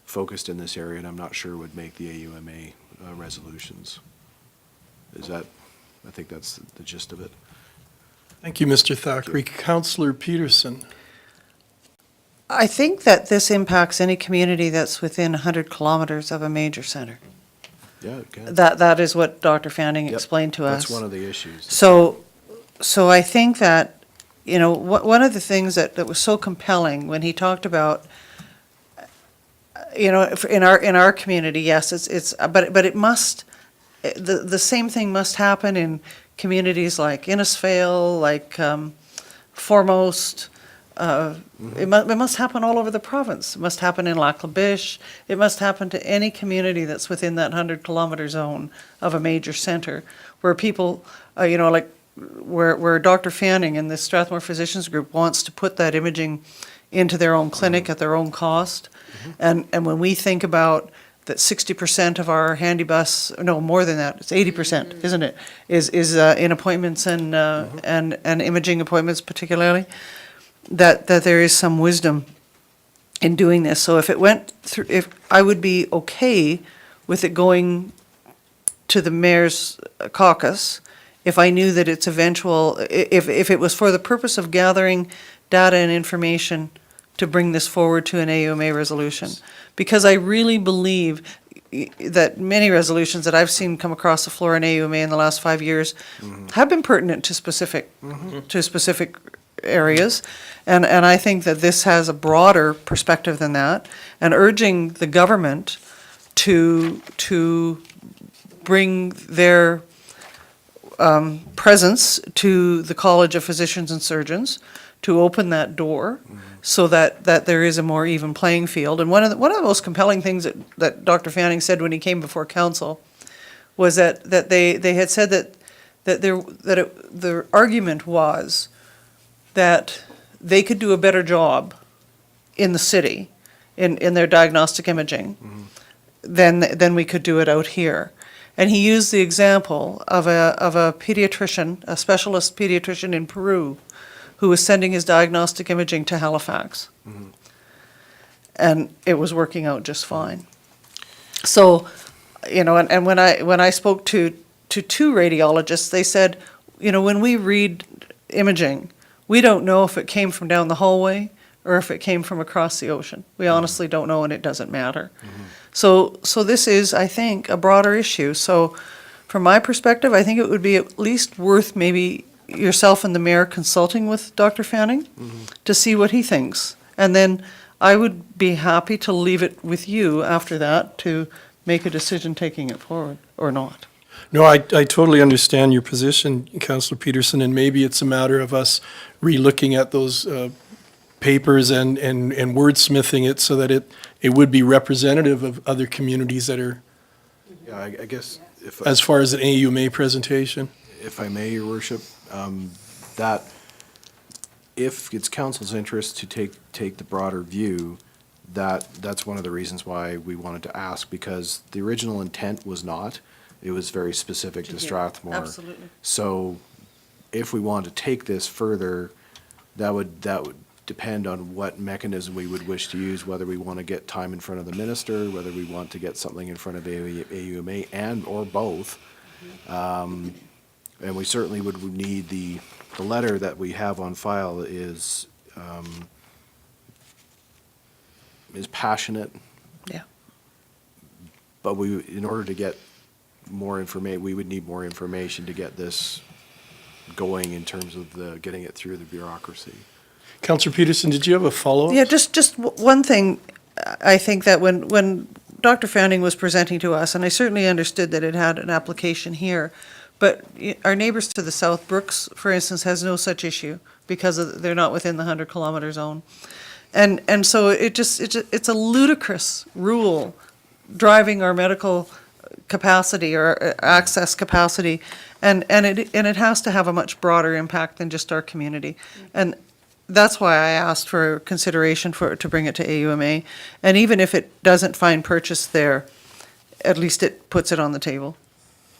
focused in this area, and I'm not sure would make the AUMA resolutions. Is that, I think that's the gist of it. Thank you, Mr. Thackeray. Councillor Peterson. I think that this impacts any community that's within 100 kilometers of a major center. Yeah, it can. That is what Dr. Fanning Yep, explained to us. That's one of the issues. So I think that, you know, one of the things that was so compelling when he talked about, you know, in our community, yes, but it must, the same thing must happen in communities like Innisfail, like Foremost. It must happen all over the province. It must happen in Lac La Biche. It must happen to any community that's within that 100-kilometer zone of a major center, where people, you know, like where Dr. Fanning and the Strathmore Physicians Group wants to put that imaging into their own clinic at their own cost. And when we think about that 60% of our handy bus, no, more than that, it's 80%, isn't it, is in appointments and imaging appointments particularly, that there is some wisdom in doing this. So if it went through, if I would be okay with it going to the mayor's caucus, if I knew that its eventual, if it was for the purpose of gathering data and information to bring this forward to an AUMA resolution. Because I really believe that many resolutions that I've seen come across the floor in AUMA in the last 5 years have been pertinent to specific areas. And I think that this has a broader perspective than that, and urging the government to bring their presence to the College of Physicians and Surgeons, to open that door so that there is a more even playing field. And one of the most compelling things that Dr. Fanning said when he came before council was that they had said that their argument was that they could do a better job in the city in their diagnostic imaging than we could do it out here. And he used the example of a pediatrician, a specialist pediatrician in Peru, who was sending his diagnostic imaging to Halifax. And it was working out just fine. So, you know, and when I spoke to two radiologists, they said, you know, when we read imaging, we don't know if it came from down the hallway or if it came from across the ocean. We honestly don't know, and it doesn't matter. So this is, I think, a broader issue. So from my perspective, I think it would be at least worth maybe yourself and the mayor consulting with Dr. Fanning to see what he thinks. And then I would be happy to leave it with you after that to make a decision taking it forward or not. No, I totally understand your position, Councillor Peterson, and maybe it's a matter of us re-looking at those papers and wordsmithing it so that it would be representative of other communities that are, Yeah, I guess if, as far as an AUMA presentation. if I may, Your Worship, that if it's council's interest to take the broader view, that's one of the reasons why we wanted to ask, because the original intent was not. It was very specific to Strathmore. Absolutely. So if we want to take this further, that would depend on what mechanism we would wish to use, whether we want to get time in front of the minister, whether we want to get something in front of AUMA and or both. And we certainly would need the letter that we have on file is passionate. Yeah. But in order to get more information, we would need more information to get this going in terms of getting it through the bureaucracy. Councillor Peterson, did you have a follow-up? Yeah, just one thing. I think that when Dr. Fanning was presenting to us, and I certainly understood that it had an application here, But our neighbors to the south, Brooks, for instance, has no such issue because they're not within the 100-kilometer zone. And so it's a ludicrous rule driving our medical capacity or access capacity, and it has to have a much broader impact than just our community. And that's why I asked for consideration to bring it to AUMA. And even if it doesn't find purchase there, at least it puts it on the table.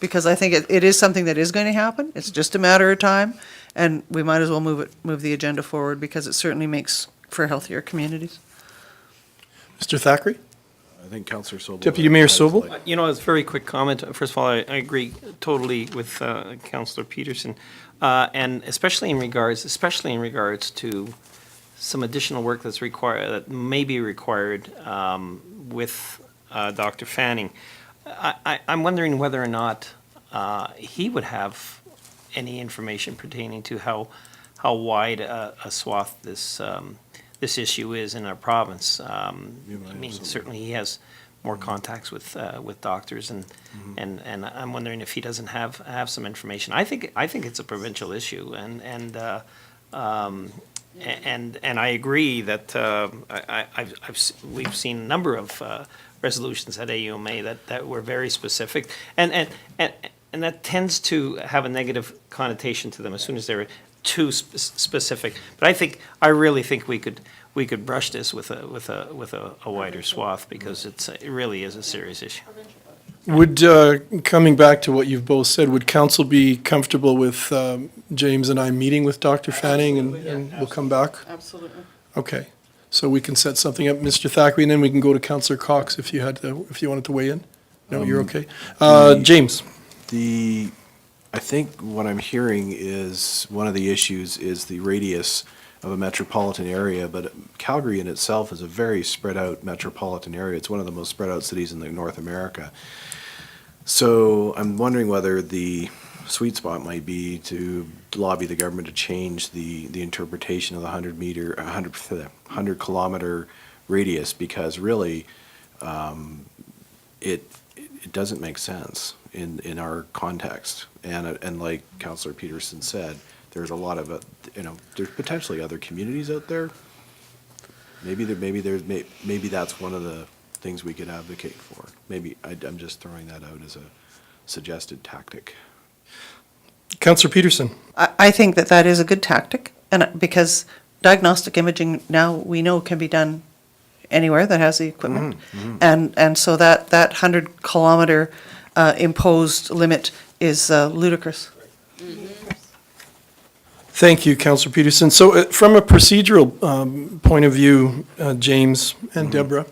Because I think it is something that is going to happen. It's just a matter of time, and we might as well move the agenda forward because it certainly makes for healthier communities. Mr. Thackeray? I think Councillor Sobel. Deputy Mayor Sobel? You know, it's a very quick comment. First of all, I agree totally with Councillor Peterson, and especially in regards to some additional work that's required, that may be required with Dr. Fanning. I'm wondering whether or not he would have any information pertaining to how wide a swath this issue is in our province. I mean, certainly he has more contacts with doctors, and I'm wondering if he doesn't have some information. I think it's a provincial issue, and I agree that we've seen a number of resolutions at AUMA that were very specific, and that tends to have a negative connotation to them as soon as they're too specific. But I really think we could brush this with a wider swath, because it really is a serious issue. Would, coming back to what you've both said, would council be comfortable with James and I meeting with Dr. Fanning, and we'll come back? Absolutely. Okay, so we can set something up, Mr. Thackeray, and then we can go to Councillor Cox if you wanted to weigh in. No, you're okay. James? I think what I'm hearing is one of the issues is the radius of a metropolitan area, but Calgary in itself is a very spread out metropolitan area. It's one of the most spread out cities in North America. So I'm wondering whether the sweet spot might be to lobby the government to change the interpretation of the 100 kilometer radius, because really it doesn't make sense in our context. And like Councillor Peterson said, there's a lot of there's potentially other communities out there. Maybe that's one of the things we could advocate for. Maybe I'm just throwing that out as a suggested tactic. Councillor Peterson? I think that is a good tactic, and because diagnostic imaging now we know can be done anywhere that has the equipment, and so that 100-kilometer imposed limit is ludicrous. Thank you, Councillor Peterson. So from a procedural point of view, James and Deborah,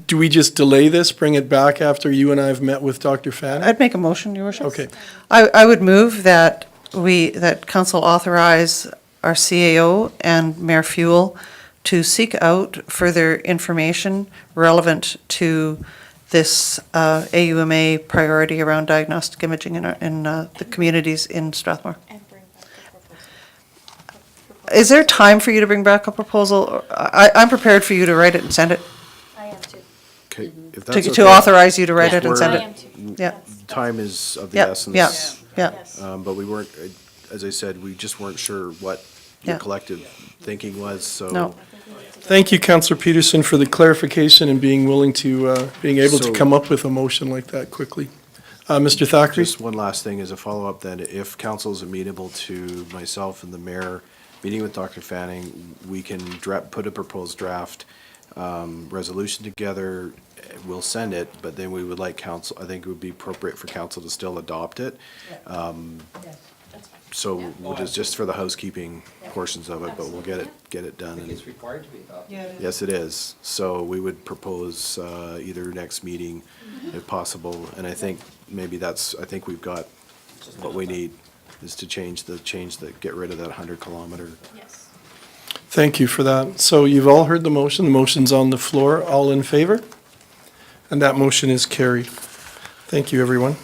do we just delay this, bring it back after you and I have met with Dr. Fanning? I'd make a motion, Your Worship. Okay. I would move that council authorize our CAO and Mayor Fuel to seek out further information relevant to this AUMA priority around diagnostic imaging in the communities in Strathmore. Is there time for you to bring back a proposal? I'm prepared for you to write it and send it, I am too. Okay, if that's to okay. authorize you to write it and send I it. am too. Yeah. Time is of the Yeah, essence. yeah. Yes. But we weren't, as I said, we just weren't sure what your Yeah. collective thinking was, so. No. Thank you, Councillor Peterson, for the clarification and being willing to, being able to So- come up with a motion like that quickly. Mr. Thackeray? Just one last thing as a follow-up then, if council's amenable to myself and the mayor meeting with Dr. Fanning, we can put a proposed draft resolution together. We'll send it, but then we would like council, I think it would be appropriate for council to still adopt it. So we'll just for the housekeeping portions of it, but we'll get it done. And It's required to be adopted. yes, it is. So we would propose either next meeting if possible, and I think maybe I think we've got what we need is to get rid of that 100-kilometer. Yes. Thank you for that. So you've all heard the motion. The motion's on the floor. All in favor? And that motion is carried. Thank you, everyone.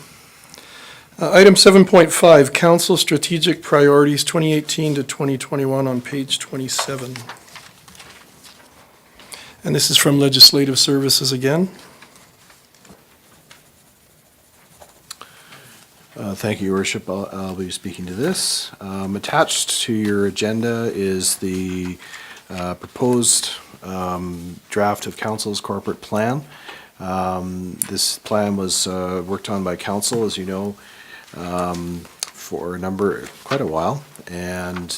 Item 7.5, Council Strategic Priorities 2018 to 2021 on page 27. And this is from Legislative Services again. Thank you, Your Worship. I'll be speaking to this. Attached to your agenda is the proposed draft of council's corporate plan. This plan was worked on by council, as you know, for quite a while, and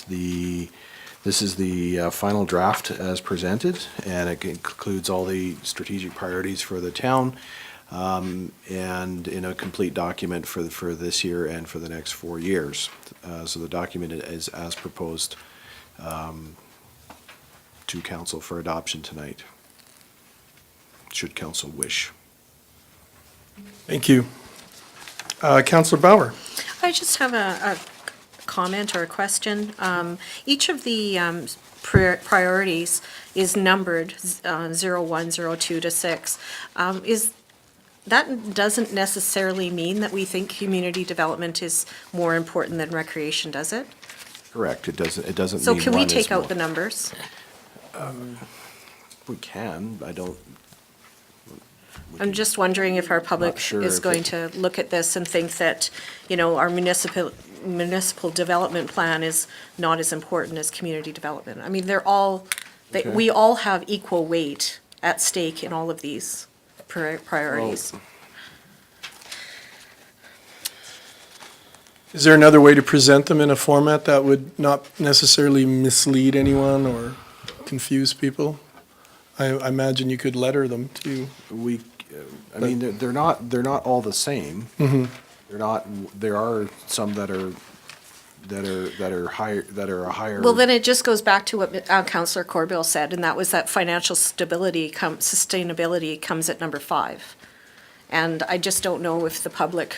this is the final draft as presented, and it includes all the strategic priorities for the town, and in a complete document for this year and for the next 4 years. So the document is as proposed to council for adoption tonight, should council wish. Thank you. Councillor Bauer. I just have a comment or a question. Each of the priorities is numbered 0, 1, 0, 2 to 6. That doesn't necessarily mean that we think community development is more important than recreation, does it? Correct, it doesn't So mean can we one is take out more- the numbers? We can, I don't. I'm just wondering if our public Not sure is if going it- to look at this and think that, you know, our municipal development plan is not as important as community development. I mean, Okay. we all have equal weight at stake in all of these priorities. Is there another way to present them in a format that would not necessarily mislead anyone or confuse people? I imagine you could letter them too. I mean, they're not all the same. Mhm. There are some that are a higher. Well, then it just goes back to what Councillor Corbill said, and that was that financial sustainability comes at number 5. And I just don't know if the public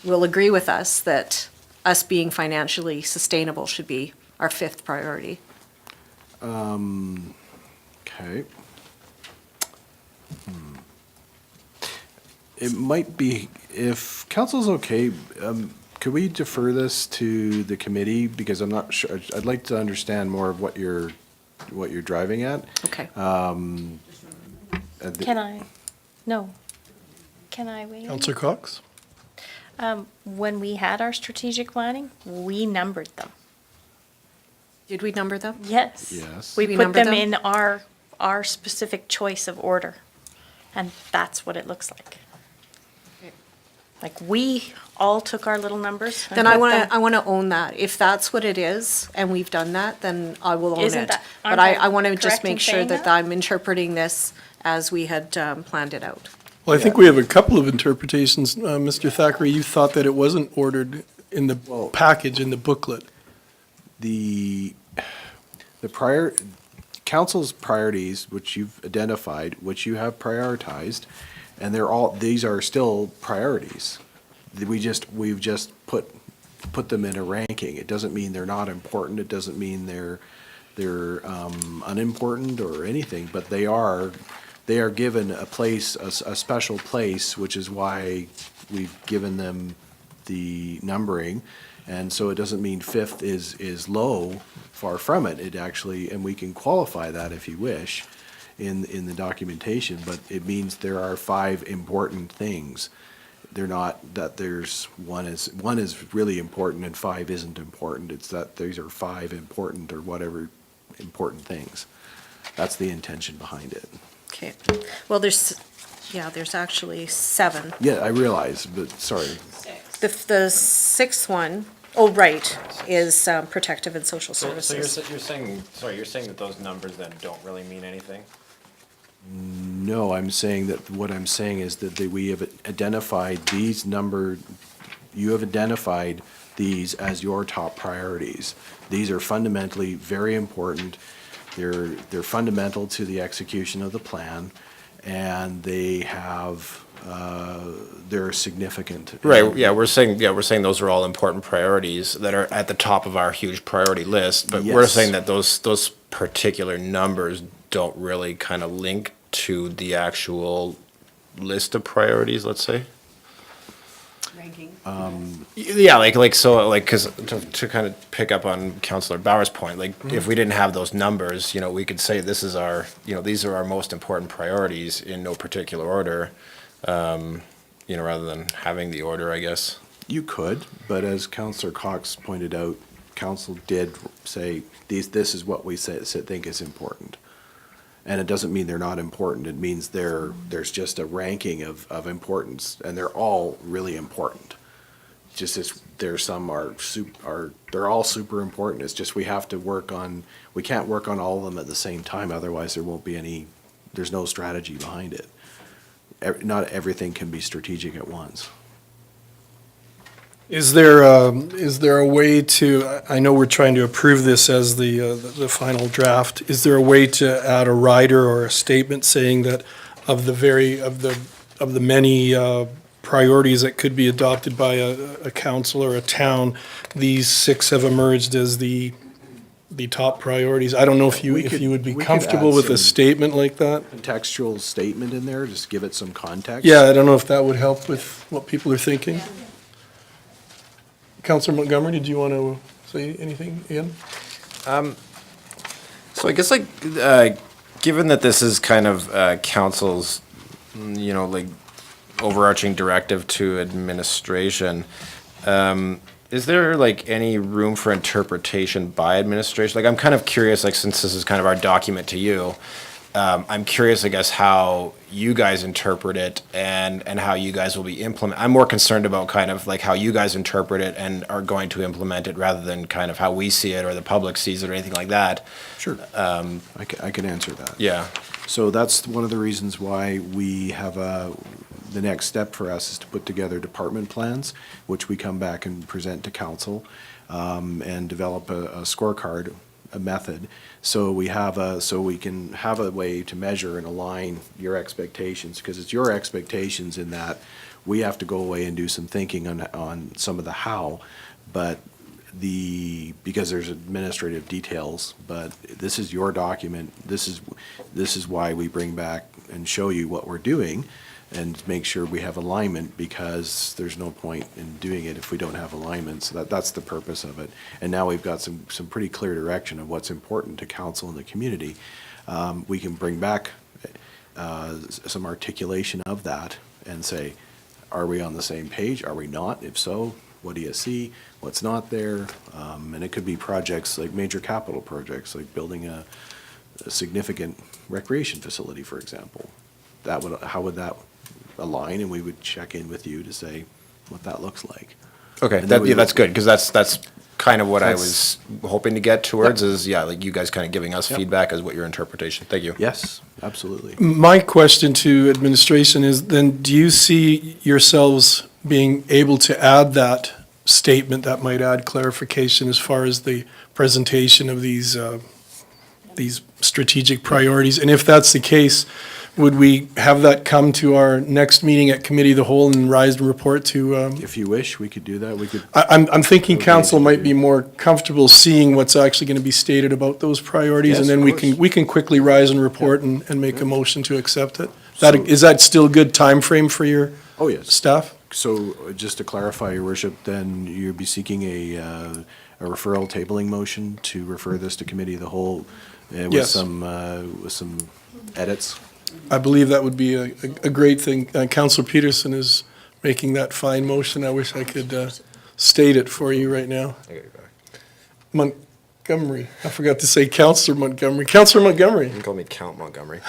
will agree with us that us being financially sustainable should be our 5th priority. Okay. It might be, if council's okay, could we defer this to the committee? Because I'm not sure, I'd like to understand more of what you're driving at. Okay. Can I? No. Can I wait? Councillor Cox? When we had our strategic planning, we numbered them. Did we number them? Yes. Yes. We We put numbered them them? in our specific choice of order, and that's what it looks like. Like, we all took our little numbers and Then I put want them- to, want to own that. If that's what it is, and we've done that, then I will own Isn't it. that- But aren't I I want to correct just in make sure saying that that? I'm interpreting this as we had planned it out. Well, I think we have a couple of interpretations. Mr. Thackeray, you thought that it wasn't ordered in the package, in the booklet. The council's priorities, which you've identified, which you have prioritized, and these are still priorities. We've just put them in a ranking. It doesn't mean they're not important, it doesn't mean they're unimportant or anything, but they are given a place, a special place, which is why we've given them the numbering. And so it doesn't mean 5th is low, far from it. It actually, and we can qualify that if you wish in the documentation, but it means there are 5 important things. They're not that one is really important and 5 isn't important. It's that these are 5 important or whatever important things. That's the intention behind it. Okay. Well, there's actually 7. Yeah, I realize, but sorry. The 6th one, oh, right, is protective and social So services. you're saying that those numbers then don't really mean anything? No, what I'm saying is that we have identified you have identified these as your top priorities. These are fundamentally very important. They're fundamental to the execution of the plan, and they're significant. Right, yeah, we're saying those are all important priorities that are at the top of our huge priority list, but we're Yes. saying that those particular numbers don't really kind of link to the actual list of priorities, let's say? Ranking. Yeah, because to kind of pick up on Councillor Bauer's point, like, if we didn't have those numbers, we could say this is these are our most important priorities in no particular order, rather than having the order, I guess. You could, but as Councillor Cox pointed out, council did say, this is what we think is important. And it doesn't mean they're not important, it means there's just a ranking of importance, and they're all really important. Just as there's some they're all super important, it's just we have to we can't work on all of them at the same time, otherwise there won't be there's no strategy behind it. Not everything can be strategic at once. Is there a way to, I know we're trying to approve this as the final draft, is there a way to add a rider or a statement saying that of the many priorities that could be adopted by a council or a town, these 6 have emerged as the top priorities? I don't know if you would be we could comfortable add with a some- statement like that? Contextual statement in there, just give it some context. Yeah, I don't know if that would help with what people are thinking. Councillor Montgomery, did you want to say anything, Ian? So I guess given that this is kind of council's, overarching directive to administration, is there any room for interpretation by administration? I'm kind of curious, since this is kind of our document to you, I'm curious, I guess, how you guys interpret it and how you guys will be I'm more concerned about kind of how you guys interpret it and are going to implement it rather than kind of how we see it or the public sees it or anything like that. Sure. I can answer that. Yeah. So that's one of the reasons why we have the next step for us is to put together department plans, which we come back and present to council, and develop a scorecard, a method, so we can have a way to measure and align your expectations, because it's your expectations in that we have to go away and do some thinking on some of the how, but because there's administrative details, but this is your document, this is why we bring back and show you what we're doing and make sure we have alignment, because there's no point in doing it if we don't have alignment. So that's the purpose of it. And now we've got some pretty clear direction of what's important to council and the community. We can bring back some articulation of that and say, are we on the same page? Are we not? If so, what do you see? What's not there? And it could be projects like major capital projects, like building a significant recreation facility, for example. How would that align? And we would check in with you to say what that looks like. Okay, that's good, because that's kind of what I was hoping to get towards is, you guys kind of giving us feedback as what your interpretation. Thank you. Yes, absolutely. My question to administration is then, do you see yourselves being able to add that statement that might add clarification as far as the presentation of these strategic priorities? And if that's the case, would we have that come to our next meeting at Committee of the Whole and rise and report to? If you wish, we could do that. We could. I'm thinking council might be more comfortable seeing what's actually going to be stated about those priorities, Yes, and then of we can quickly rise and report and make a motion to accept it. So- Is that still a good time frame for your Oh, yes. staff? So just to clarify, Your Worship, then you'd be seeking a referral tabling motion to refer this to Committee of the Whole with Yes. some edits? I believe that would be a great thing. Councillor Peterson is making that fine motion. I wish I could state it for you right now. Montgomery. I forgot to say Councillor Montgomery. Councillor Montgomery. You can call me Count Montgomery.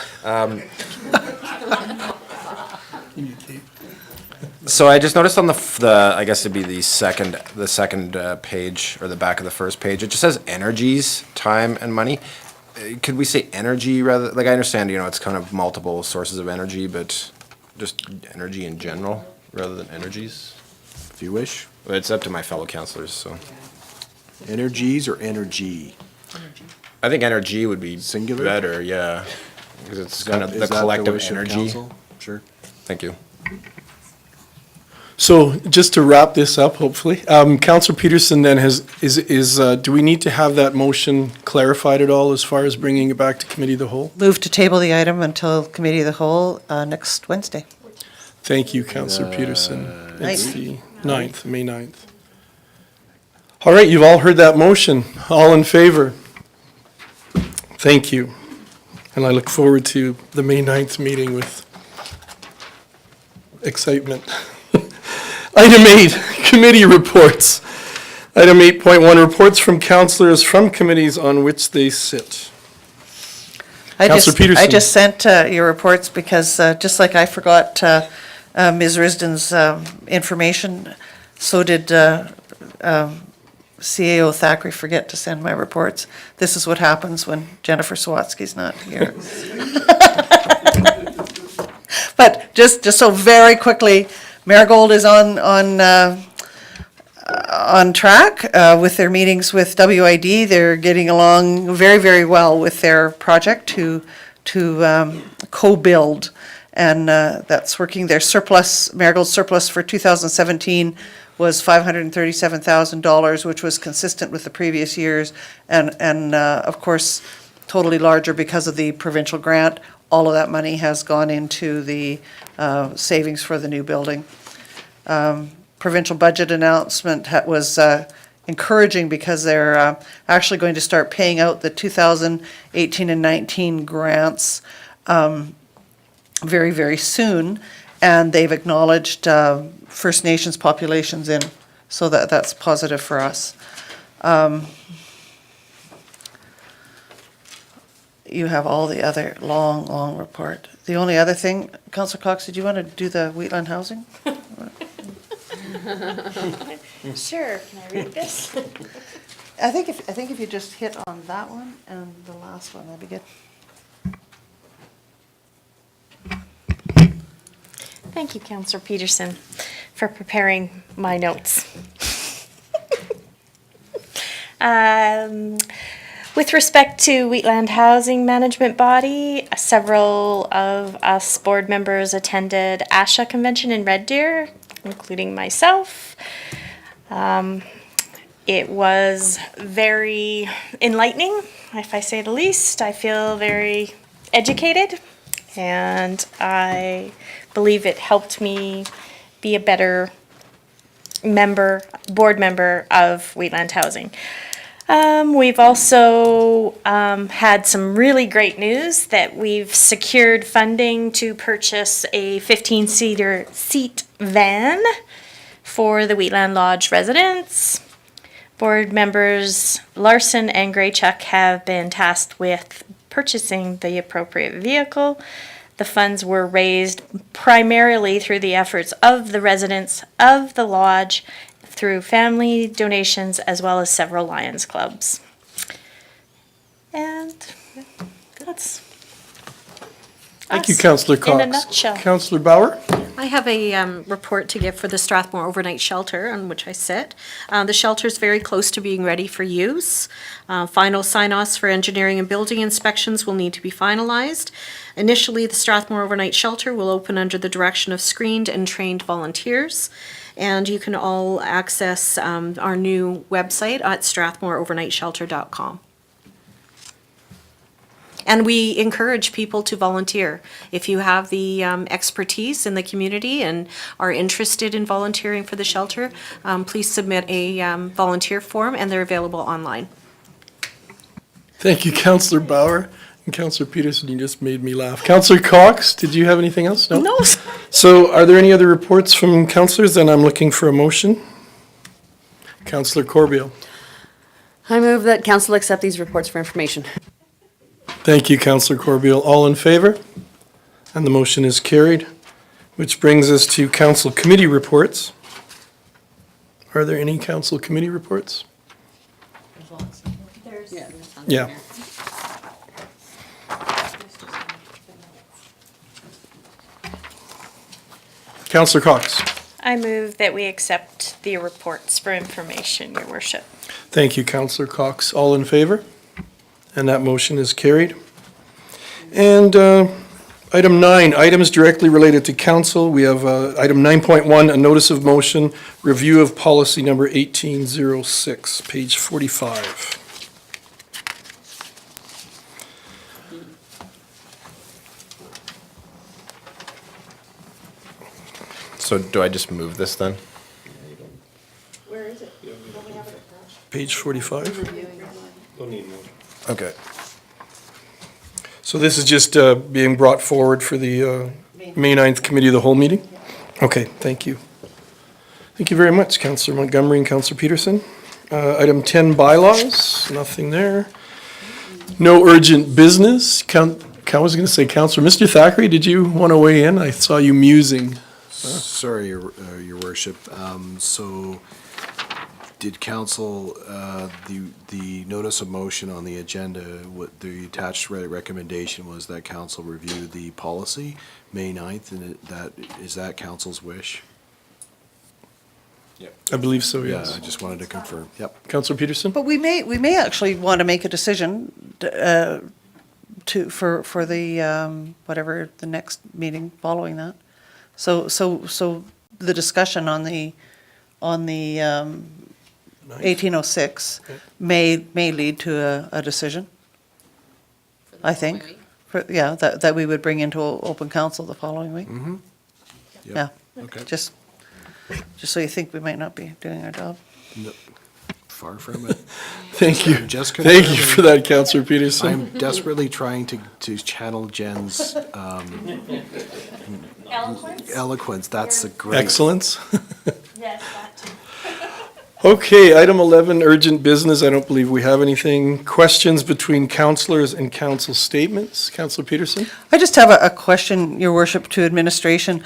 So I just noticed on the I guess it'd be the second page, or the back of the first page, it just says energies, time and money. Could we say energy rather, I understand, it's kind of multiple sources of energy, but just energy in general rather than energies? If you wish. It's up to my fellow councilors, so. Energies or energy? I think energy would be Singular? better, yeah. Because it's kind of Is the that collective wish of energy. council? Sure. Thank you. So just to wrap this up, hopefully, Councillor Peterson then do we need to have that motion clarified at all as far as bringing it back to Committee of the Whole? Move to table the item until Committee of the Whole next Wednesday. Thank you, Councillor Peterson. It's Ninth. the 9th, May 9th. All right, you've all heard that motion. All in favor? Thank you. And I look forward to the May 9th meeting with excitement. Item 8, Committee reports. Item 8.1, reports from councillors from committees on which they sit. Councillor Peterson. I just sent your reports because just like I forgot Ms. Risden's information, so did CAO Thackeray forget to send my reports. This is what happens when Jennifer Sawatsky's not here. But just so very quickly, Marigold is on track with their meetings with WID. They're getting along very, very well with their project to co-build, and that's working. Their surplus, Marigold's surplus for 2017 was $537,000, which was consistent with the previous years, and of course, totally larger because of the provincial grant. All of that money has gone into the savings for the new building. Provincial budget announcement was encouraging because they're actually going to start paying out the 2018 and 19 grants very, very soon, and they've acknowledged First Nations populations in, so that's positive for us. You have all the other long report. The only other thing, Councillor Cox, did you want to do the Wheatland housing? Sure, can I read this? I think if you just hit on that one and the last one, that'd be good. Thank you, Councillor Peterson, for preparing my notes. With respect to Wheatland Housing Management Body, several of us board members attended ASHA convention in Red Deer, including myself. It was very enlightening, if I say the least. I feel very educated, and I believe it helped me be a better board member of Wheatland Housing. We've also had some really great news that we've secured funding to purchase a 15-seat van for the Wheatland Lodge residents. Board members Larson and Graychuck have been tasked with purchasing the appropriate vehicle. The funds were raised primarily through the efforts of the residents of the lodge, through family donations, as well as several Lions clubs. And that's Thank you, us Councillor Cox. in a nutshell. Councillor Bauer? I have a report to give for the Strathmore Overnight Shelter, on which I sit. The shelter is very close to being ready for use. Final sign-offs for engineering and building inspections will need to be finalized. Initially, the Strathmore Overnight Shelter will open under the direction of screened and trained volunteers. And you can all access our new website at strathmoreovernightshelter.com. And we encourage people to volunteer. If you have the expertise in the community and are interested in volunteering for the shelter, please submit a volunteer form, and they're available online. Thank you, Councillor Bauer. And Councillor Peterson, you just made me laugh. Councillor Cox, did you have anything else? No? No. So are there any other reports from councillors? Then I'm looking for a motion. Councillor Corbeil. I move that council accept these reports for information. Thank you, Councillor Corbeil. All in favor? And the motion is carried, which brings us to council committee reports. Are there any council committee reports? Yeah. Councillor Cox. I move that we accept the reports for information, Your Worship. Thank you, Councillor Cox. All in favor? And that motion is carried. And item 9, items directly related to council. We have item 9.1, a notice of motion, review of policy number 1806, page 45. So do I just move this then? Page 45. Okay. So this is just being brought forward for the May 9th Committee of the Whole meeting? Okay, thank you. Thank you very much, Councillor Montgomery and Councillor Peterson. Item 10, bylaws, nothing there. No urgent business. I was going to say, Councillor, Mr. Thackeray, did you want to weigh in? I saw you musing. Sorry, Your Worship. So did council, the notice of motion on the agenda, what the attached recommendation was that council review the policy May 9th, and is that council's wish? I believe so, Yeah, yes. I just wanted to confirm. Yep. Councillor Peterson? But we may actually want to make a decision for the, whatever, the next meeting following that. So the discussion on the 1806 may lead to a decision, I think. Yeah, that we would bring into open council the following week. Mm-hmm. Yeah, Okay. just so you think we might not be doing our job. No, far from it. Thank you. Just Thank you for that, Councillor Peterson. I'm desperately trying to channel Jen's eloquence. That's a great. Excellence. Yes, that too. Okay, item 11, urgent business. I don't believe we have anything. Questions between councillors and council statements. Councillor Peterson? I just have a question, Your Worship, to administration.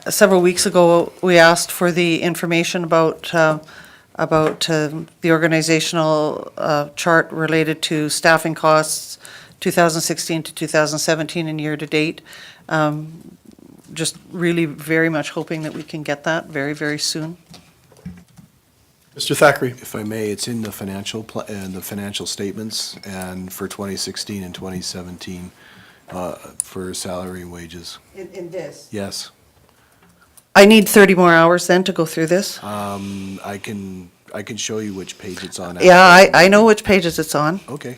Several weeks ago, we asked for the information about the organizational chart related to staffing costs, 2016 to 2017 and year-to-date. Just really very much hoping that we can get that very, very soon. Mr. Thackeray? If I may, it's in the the financial statements, and for 2016 and 2017, for salary and wages. In this? Yes. I need 30 more hours then to go through this? I can show you which page it's on. Yeah, I know which pages it's on, Okay.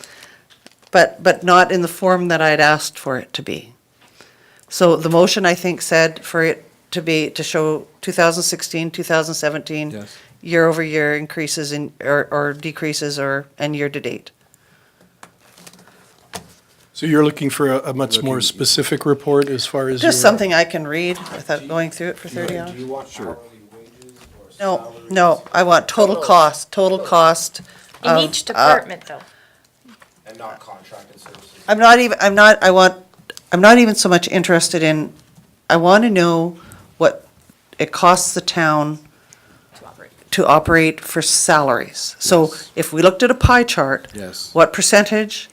but not in the form that I'd asked for it to be. So the motion, I think, said for it to show 2016, 2017, Yes. year-over-year increases or decreases and year-to-date. So you're looking for a much more specific report as far as Just your- something I can read without going through it for 30 hours. want hourly No, I want total cost. In each department, though. And not contracted services. I'm not even so much interested in, I want to know what it costs the town to operate for salaries. So Yes. if we looked at a pie chart, Yes. what percentage?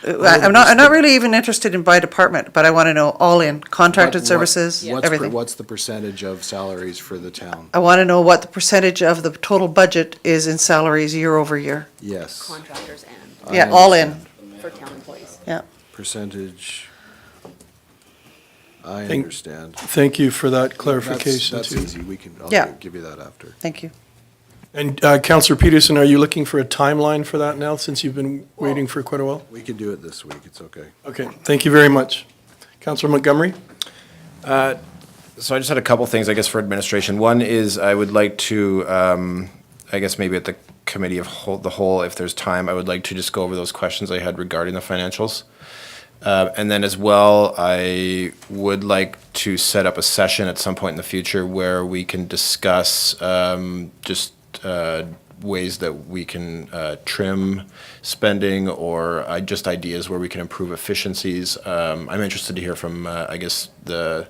I'm not really even interested in by department, but I want to know all in, contracted services, everything. What's the percentage of salaries for the town? I want to know what the percentage of the total budget is in salaries year-over-year. Yes. Contractors and Yeah, all in, for town employees. yeah. Percentage. I Thank- understand. Thank you for that clarification, That's too. easy. I'll Yeah. give you that after. Thank you. And Councillor Peterson, are you looking for a timeline for that now, since you've been waiting for quite a while? We can do it this week. It's okay. Okay, thank you very much. Councillor Montgomery? So I just had a couple things, I guess, for administration. One is I would like to, I guess maybe at the committee of the whole, if there's time, I would like to just go over those questions I had regarding the financials. And then as well, I would like to set up a session at some point in the future where we can discuss just ways that we can trim spending or just ideas where we can improve efficiencies. I'm interested to hear from, I guess, the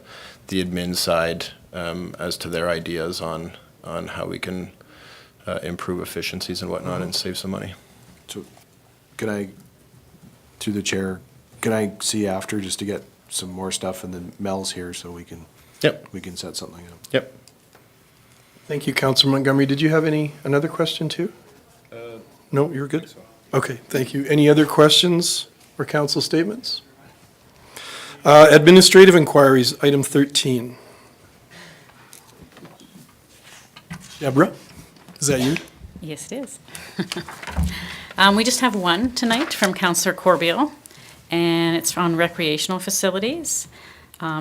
admin side as to their ideas on how we can improve efficiencies and whatnot and save some money. So can I, through the chair, can I see after just to get some more stuff, and then Mel's here so we can set something up. Yep. Thank you, Councillor Montgomery. Did you have another question too? No, you're good? Okay, thank you. Any other questions or council statements? Administrative inquiries, item 13. Deborah, is that you? Yes, it is. We just have one tonight from Councillor Corbeil, and it's on recreational facilities.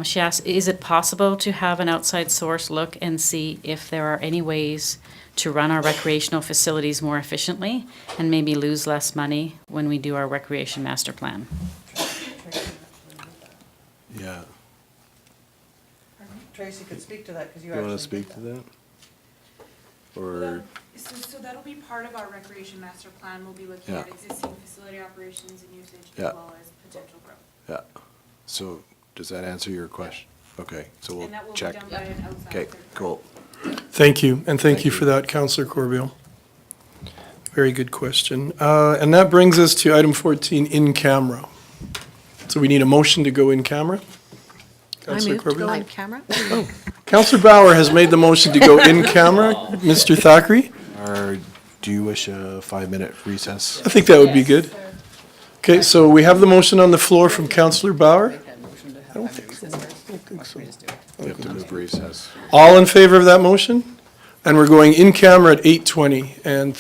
She asked, is it possible to have an outside source look and see if there are any ways to run our recreational facilities more efficiently and maybe lose less money when we do our recreation master plan? Yeah. Tracy could speak to that because You want to speak to that? or? So that'll be part of our recreation master plan. We'll be looking Yeah. at existing facility operations and usage Yeah. as well as potential growth. Yeah. So does that answer your question? Okay, so we'll And that will be check. done by an outside Okay, third party. cool. Thank you, and thank Thank you you. for that, Councillor Corbeil. Very good question. And that brings us to item 14, in camera. So we need a motion to go in camera? I Councillor move to go Corbeil? on camera. Councillor Bauer has made the motion to go in camera. Mr. Thackeray? Or do you wish a 5-minute recess? I think that would be good. Okay, so we have the motion on the floor from Councillor Bauer. I don't think so. We have to move recess. All in favor of that motion? And we're going in camera at 8:20. And